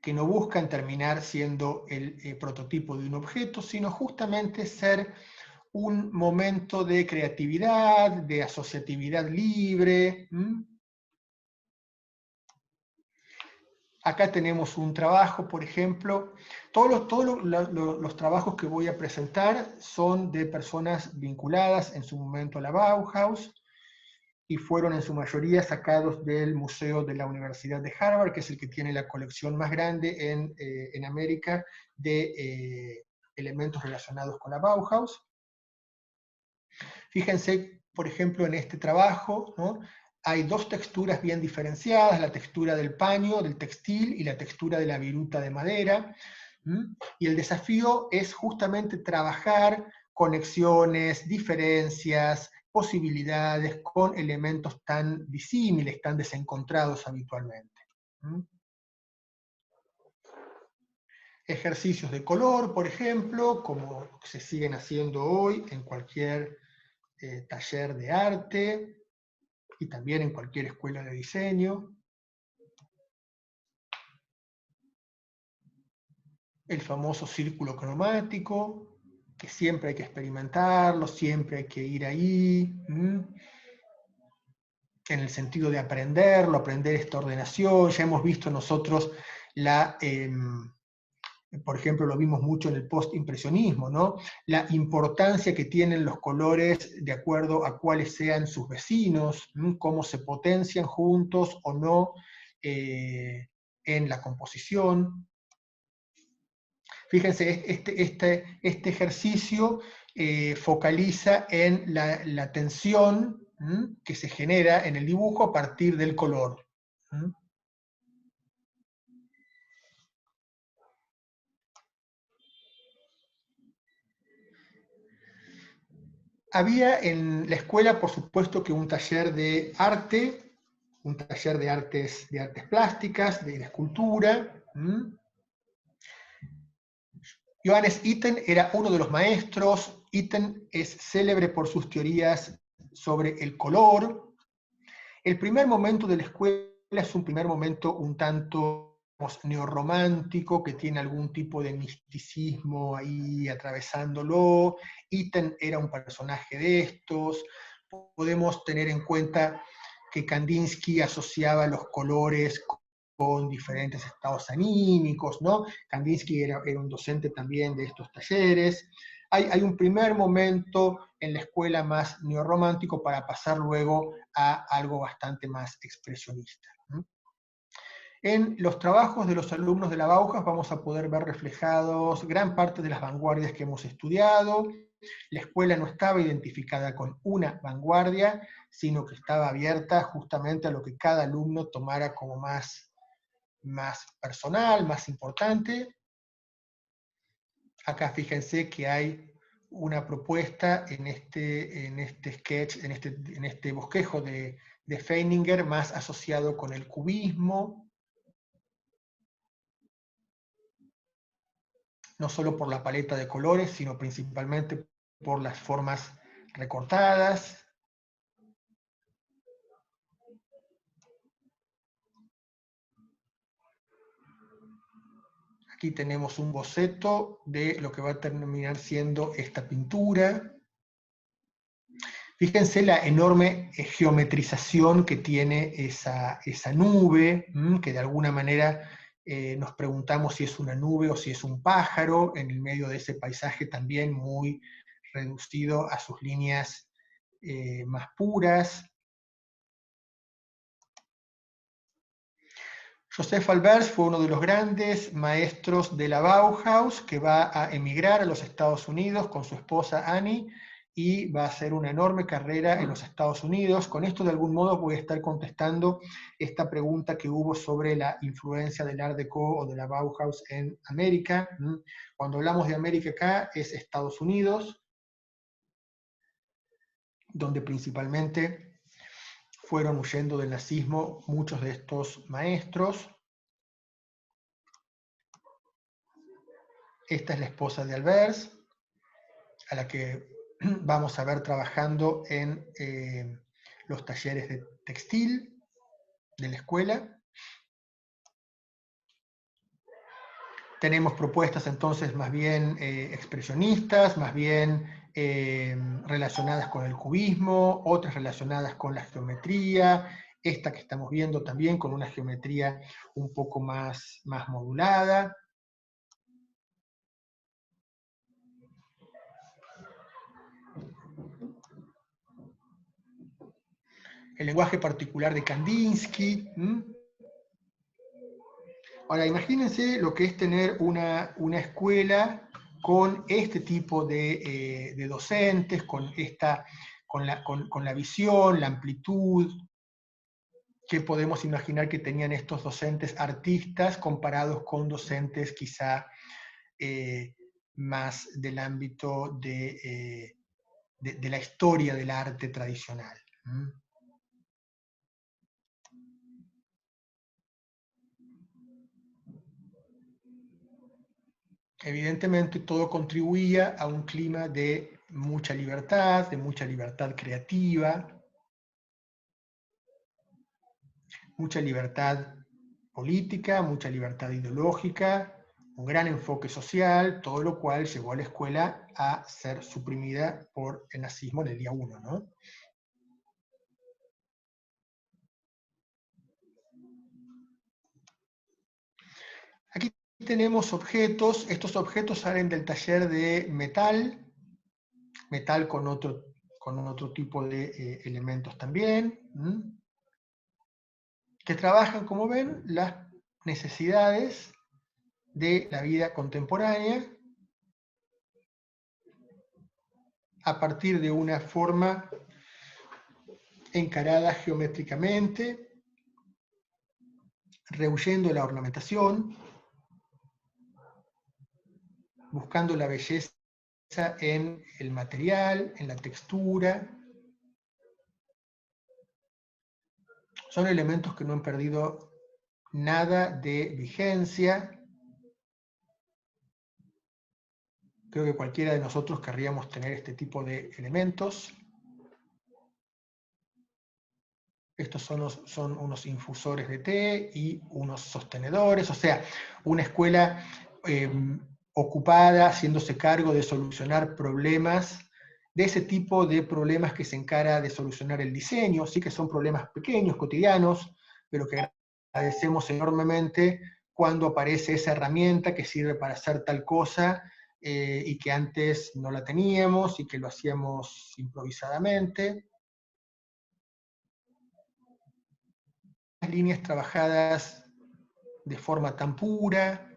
que no buscan terminar siendo el prototipo de un objeto, sino justamente ser un momento de creatividad, de asociatividad libre. Acá tenemos un trabajo, por ejemplo. Todos los trabajos que voy a presentar son de personas vinculadas en su momento a la Bauhaus y fueron en su mayoría sacados del Museo de la Universidad de Harvard, que es el que tiene la colección más grande en América de elementos relacionados con la Bauhaus. Fíjense, por ejemplo, en este trabajo, ¿no? Hay dos texturas bien diferenciadas, la textura del paño, del textil, y la textura de la viruta de madera. Y el desafío es justamente trabajar conexiones, diferencias, posibilidades con elementos tan disímiles, tan desencontrados habitualmente. Ejercicios de color, por ejemplo, como se siguen haciendo hoy en cualquier taller de arte y también en cualquier escuela de diseño. El famoso círculo cromático, que siempre hay que experimentarlo, siempre hay que ir ahí, en el sentido de aprenderlo, aprender esta ordenación. Ya hemos visto nosotros por ejemplo, lo vimos mucho en el postimpresionismo, ¿no? La importancia que tienen los colores de acuerdo a cuáles sean sus vecinos, cómo se potencian juntos o no en la composición. Fíjense, este ejercicio focaliza en la tensión que se genera en el dibujo a partir del color. Había en la escuela, por supuesto, que un taller de arte, un taller de artes plásticas, de escultura. Johannes Itten era uno de los maestros. Itten es célebre por sus teorías sobre el color. El primer momento de la escuela es un primer momento un tanto neorromántico, que tiene algún tipo de misticismo ahí atravesándolo. Itten era un personaje de estos. Podemos tener en cuenta que Kandinsky asociaba los colores con diferentes estados anímicos, ¿no? Kandinsky era un docente también de estos talleres. Hay un primer momento en la escuela más neorromántico para pasar luego a algo bastante más expresionista. En los trabajos de los alumnos de la Bauhaus vamos a poder ver reflejados gran parte de las vanguardias que hemos estudiado. La escuela no estaba identificada con una vanguardia, sino que estaba abierta justamente a lo que cada alumno tomara como más personal, más importante. Acá fíjense que hay una propuesta en este sketch, en este bosquejo de Feininger, más asociado con el cubismo, no solo por la paleta de colores, sino principalmente por las formas recortadas. Aquí tenemos un boceto de lo que va a terminar siendo esta pintura. Fíjense la enorme geometrización que tiene esa nube, que de alguna manera nos preguntamos si es una nube o si es un pájaro, en el medio de ese paisaje también muy reducido a sus líneas más puras. Joseph Albers fue uno de los grandes maestros de la Bauhaus, que va a emigrar a los Estados Unidos con su esposa Annie, y va a hacer una enorme carrera en los Estados Unidos. Con esto de algún modo voy a estar contestando esta pregunta que hubo sobre la influencia del Art Deco o de la Bauhaus en América. Cuando hablamos de América acá es Estados Unidos, donde principalmente fueron huyendo del nazismo muchos de estos maestros. Esta es la esposa de Albers, a la que vamos a ver trabajando en los talleres de textil de la escuela. Tenemos propuestas entonces más bien expresionistas, más bien relacionadas con el cubismo, otras relacionadas con la geometría, esta que estamos viendo también con una geometría un poco más modulada. El lenguaje particular de Kandinsky. Ahora, imagínense lo que es tener una escuela con este tipo de docentes, con la visión, la amplitud, que podemos imaginar que tenían estos docentes artistas comparados con docentes quizá más del ámbito de la historia del arte tradicional. Evidentemente todo contribuía a un clima de mucha libertad creativa, mucha libertad política, mucha libertad ideológica, un gran enfoque social, todo lo cual llevó a la escuela a ser suprimida por el nazismo en el día 1, ¿no? Aquí tenemos objetos, estos objetos salen del taller de metal con otro tipo de elementos también, que trabajan, como ven, las necesidades de la vida contemporánea a partir de una forma encarada geométricamente, rehuyendo la ornamentación, buscando la belleza en el material, en la textura. Son elementos que no han perdido nada de vigencia. Creo que cualquiera de nosotros querríamos tener este tipo de elementos. Estos son unos infusores de té y unos sostenedores, o sea, una escuela ocupada, haciéndose cargo de solucionar problemas, de ese tipo de problemas que se encara de solucionar el diseño, sí que son problemas pequeños, cotidianos, pero que agradecemos enormemente cuando aparece esa herramienta que sirve para hacer tal cosa y que antes no la teníamos y que lo hacíamos improvisadamente. Líneas trabajadas de forma tan pura.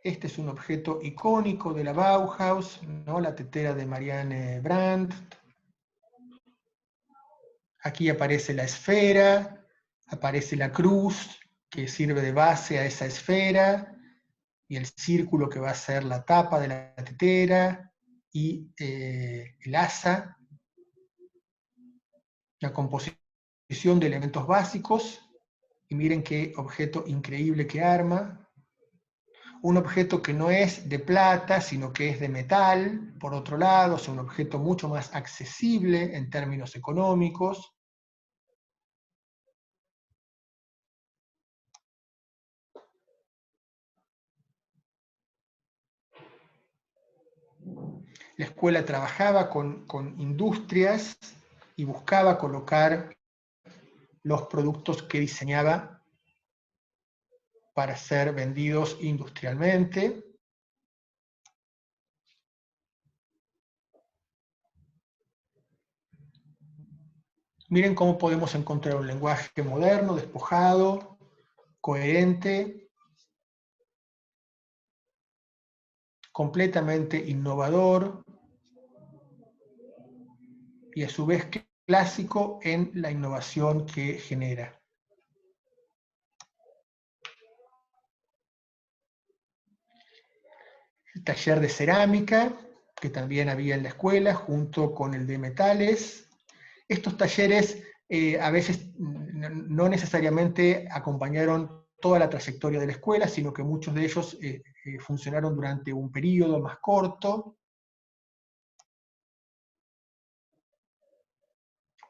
Este es un objeto icónico de la Bauhaus, ¿no? La tetera de Marianne Brandt. Aquí aparece la esfera, aparece la cruz que sirve de base a esa esfera, y el círculo que va a ser la tapa de la tetera, y el asa. La composición de elementos básicos, y miren qué objeto increíble que arma. Un objeto que no es de plata, sino que es de metal, por otro lado, es un objeto mucho más accesible en términos económicos. La escuela trabajaba con industrias y buscaba colocar los productos que diseñaba para ser vendidos industrialmente. Miren cómo podemos encontrar un lenguaje moderno, despojado, coherente, completamente innovador y a su vez clásico en la innovación que genera. El taller de cerámica, que también había en la escuela, junto con el de metales. Estos talleres a veces no necesariamente acompañaron toda la trayectoria de la escuela, sino que muchos de ellos funcionaron durante un periodo más corto.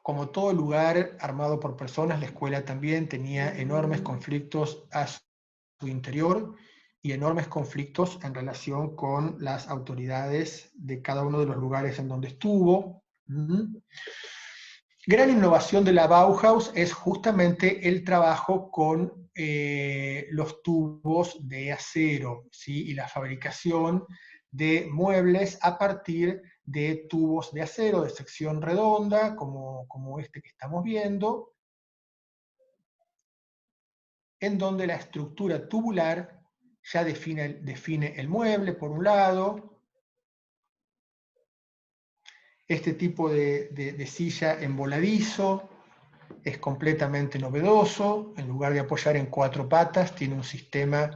Como todo lugar armado por personas, la escuela también tenía enormes conflictos a su interior y enormes conflictos en relación con las autoridades de cada uno de los lugares en donde estuvo. Gran innovación de la Bauhaus es justamente el trabajo con los tubos de acero, ¿sí? Y la fabricación de muebles a partir de tubos de acero de sección redonda, como este que estamos viendo, en donde la estructura tubular ya define el mueble, por un lado. Este tipo de silla en voladizo es completamente novedoso. En lugar de apoyar en 4 patas, tiene un sistema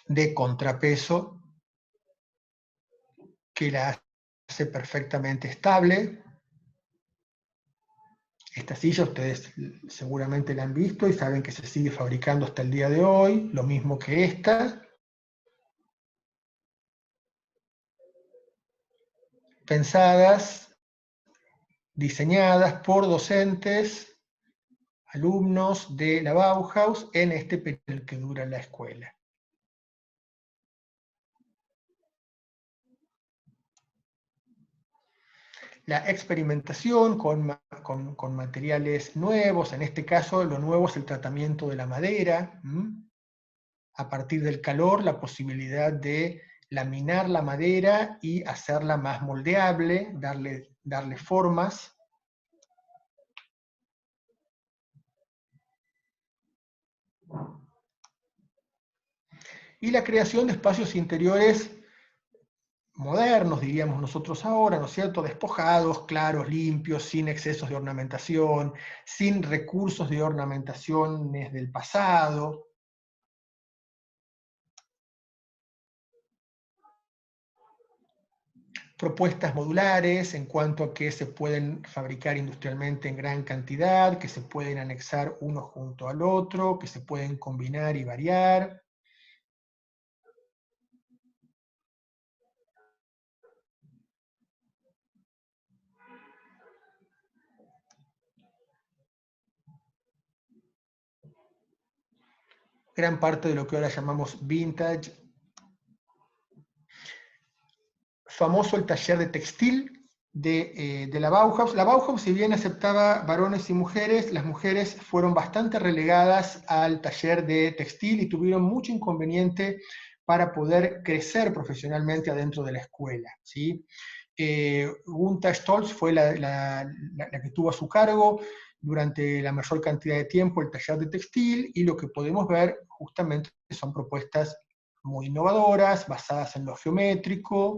de contrapeso que la hace perfectamente estable. Esta silla ustedes seguramente la han visto y saben que se sigue fabricando hasta el día de hoy, lo mismo que esta. Pensadas, diseñadas por docentes, alumnos de la Bauhaus en este periodo que dura la escuela. La experimentación con materiales nuevos, en este caso lo nuevo es el tratamiento de la madera, a partir del calor la posibilidad de laminar la madera y hacerla más moldeable, darle formas. Y la creación de espacios interiores modernos, diríamos nosotros ahora, ¿no es cierto? Despojados, claros, limpios, sin excesos de ornamentación, sin recursos de ornamentaciones del pasado. Propuestas modulares en cuanto a que se pueden fabricar industrialmente en gran cantidad, que se pueden anexar uno junto al otro, que se pueden combinar y variar. Gran parte de lo que ahora llamamos vintage. Famoso el taller de textil de la Bauhaus. La Bauhaus, si bien aceptaba varones y mujeres, las mujeres fueron bastante relegadas al taller de textil y tuvieron mucho inconveniente para poder crecer profesionalmente adentro de la escuela, ¿sí? Gunther Stolz fue la que tuvo a su cargo durante la mayor cantidad de tiempo el taller de textil, y lo que podemos ver justamente son propuestas muy innovadoras, basadas en lo geométrico.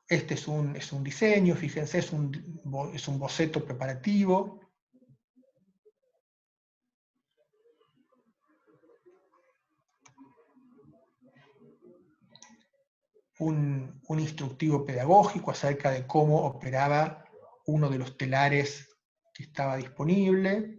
Este es un diseño, fíjense, es un boceto preparativo. Un instructivo pedagógico acerca de cómo operaba uno de los telares que estaba disponible.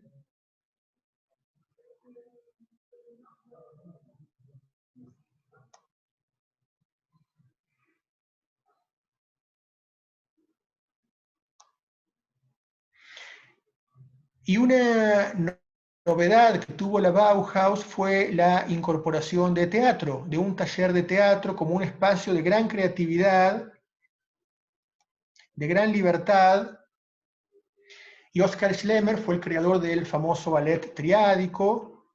Y una novedad que tuvo la Bauhaus fue la incorporación de teatro, de un taller de teatro como un espacio de gran creatividad, de gran libertad, y Oskar Schlemmer fue el creador del famoso ballet triádico.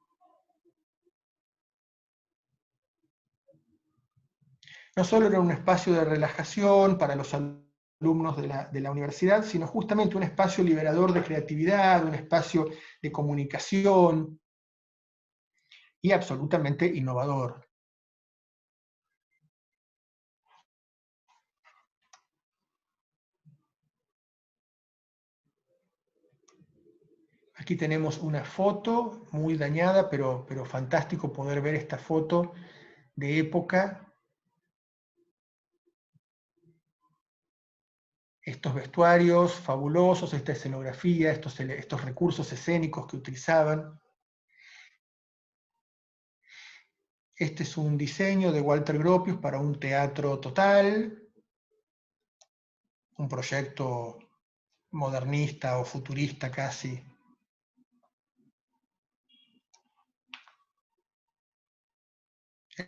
No solo era un espacio de relajación para los alumnos de la universidad, sino justamente un espacio liberador de creatividad, un espacio de comunicación y absolutamente innovador. Aquí tenemos una foto muy dañada, pero fantástico poder ver esta foto de época. Estos vestuarios fabulosos, esta escenografía, estos recursos escénicos que utilizaban. Este es un diseño de Walter Gropius para un teatro total, un proyecto modernista o futurista casi.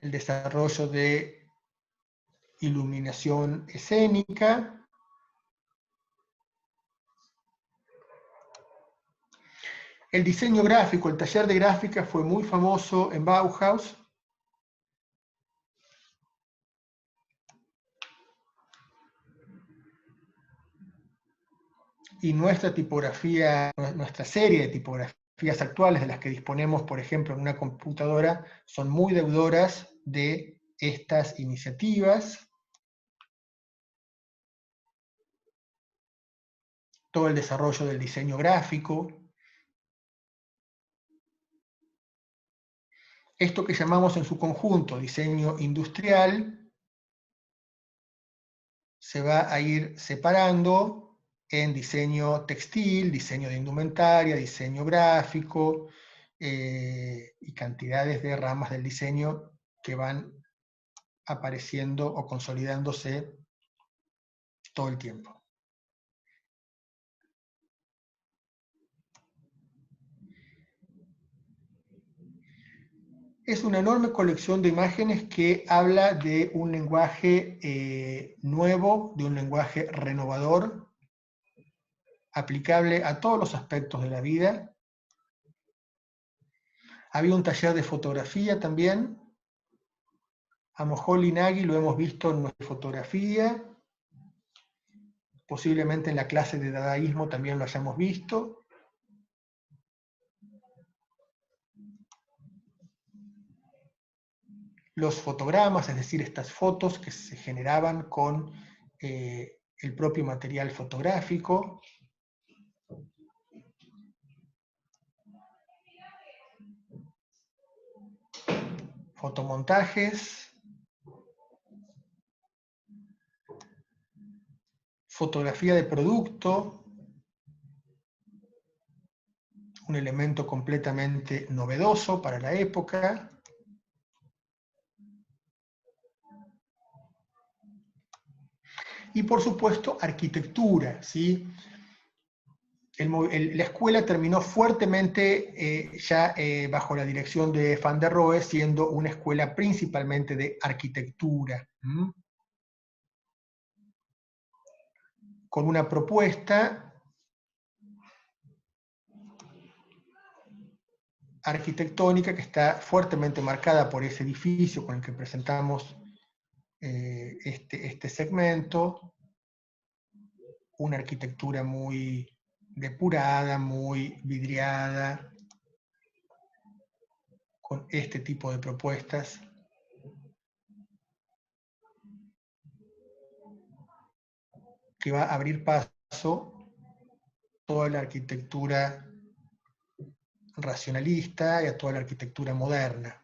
El desarrollo de iluminación escénica. El diseño gráfico, el taller de gráfica fue muy famoso en Bauhaus. Y nuestra tipografía, nuestra serie de tipografías actuales de las que disponemos, por ejemplo, en una computadora, son muy deudoras de estas iniciativas. Todo el desarrollo del diseño gráfico. Esto que llamamos en su conjunto diseño industrial se va a ir separando en diseño textil, diseño de indumentaria, diseño gráfico y cantidades de ramas del diseño que van apareciendo o consolidándose todo el tiempo. Es una enorme colección de imágenes que habla de un lenguaje nuevo, de un lenguaje renovador, aplicable a todos los aspectos de la vida. Había un taller de fotografía también. A Moholy Nagy lo hemos visto en nuestra fotografía. Posiblemente en la clase de dadaísmo también lo hayamos visto. Los fotogramas, es decir, estas fotos que se generaban con el propio material fotográfico. Fotomontajes. Fotografía de producto. Un elemento completamente novedoso para la época. Y por supuesto, arquitectura, ¿sí? La escuela terminó fuertemente bajo la dirección de Van der Rohe, siendo una escuela principalmente de arquitectura. Con una propuesta arquitectónica que está fuertemente marcada por ese edificio con el que presentamos este segmento, una arquitectura muy depurada, muy vidriada, con este tipo de propuestas. Que va a abrir paso a toda la arquitectura racionalista y a toda la arquitectura moderna.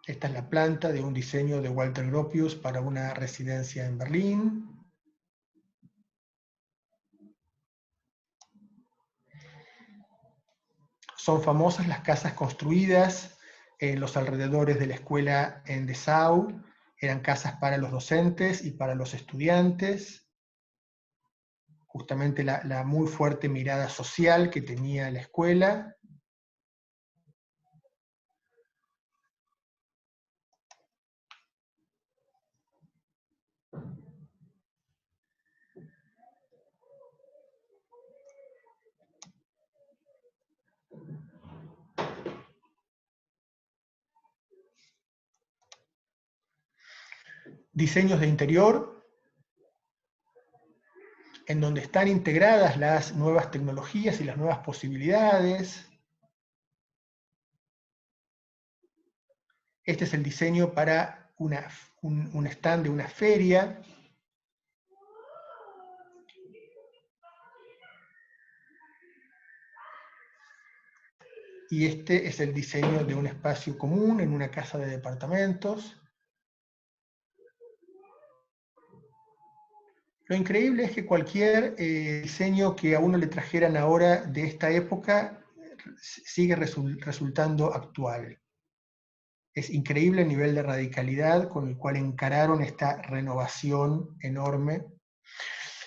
Esta es la planta de un diseño de Walter Gropius para una residencia en Berlín. Son famosas las casas construidas en los alrededores de la escuela en Dessau, eran casas para los docentes y para los estudiantes, justamente la muy fuerte mirada social que tenía la escuela. Diseños de interior, en donde están integradas las nuevas tecnologías y las nuevas posibilidades. Este es el diseño para un stand de una feria. Y este es el diseño de un espacio común en una casa de departamentos. Lo increíble es que cualquier diseño que a uno le trajeran ahora de esta época sigue resultando actual. Es increíble el nivel de radicalidad con el cual encararon esta renovación enorme.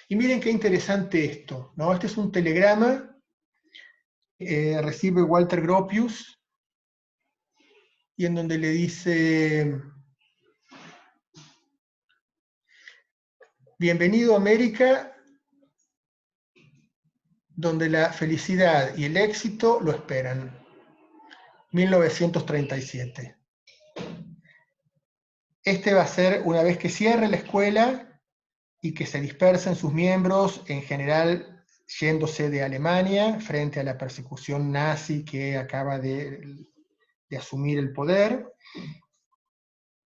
Y miren qué interesante esto, ¿no? Este es un telegrama que recibe Walter Gropius, y en donde le dice: bienvenido a América, donde la felicidad y el éxito lo esperan. 1937. Este va a ser, una vez que cierre la escuela y que se dispersen sus miembros, en general yéndose de Alemania frente a la persecución nazi que acaba de asumir el poder,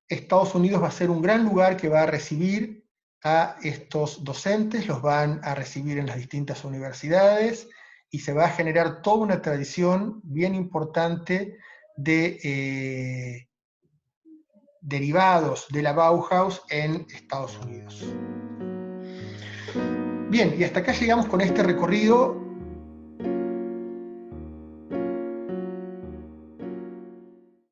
Estados Unidos va a ser un gran lugar que va a recibir a estos docentes, los van a recibir en las distintas universidades, y se va a generar toda una tradición bien importante de derivados de la Bauhaus en Estados Unidos. Bien, y hasta acá llegamos con este recorrido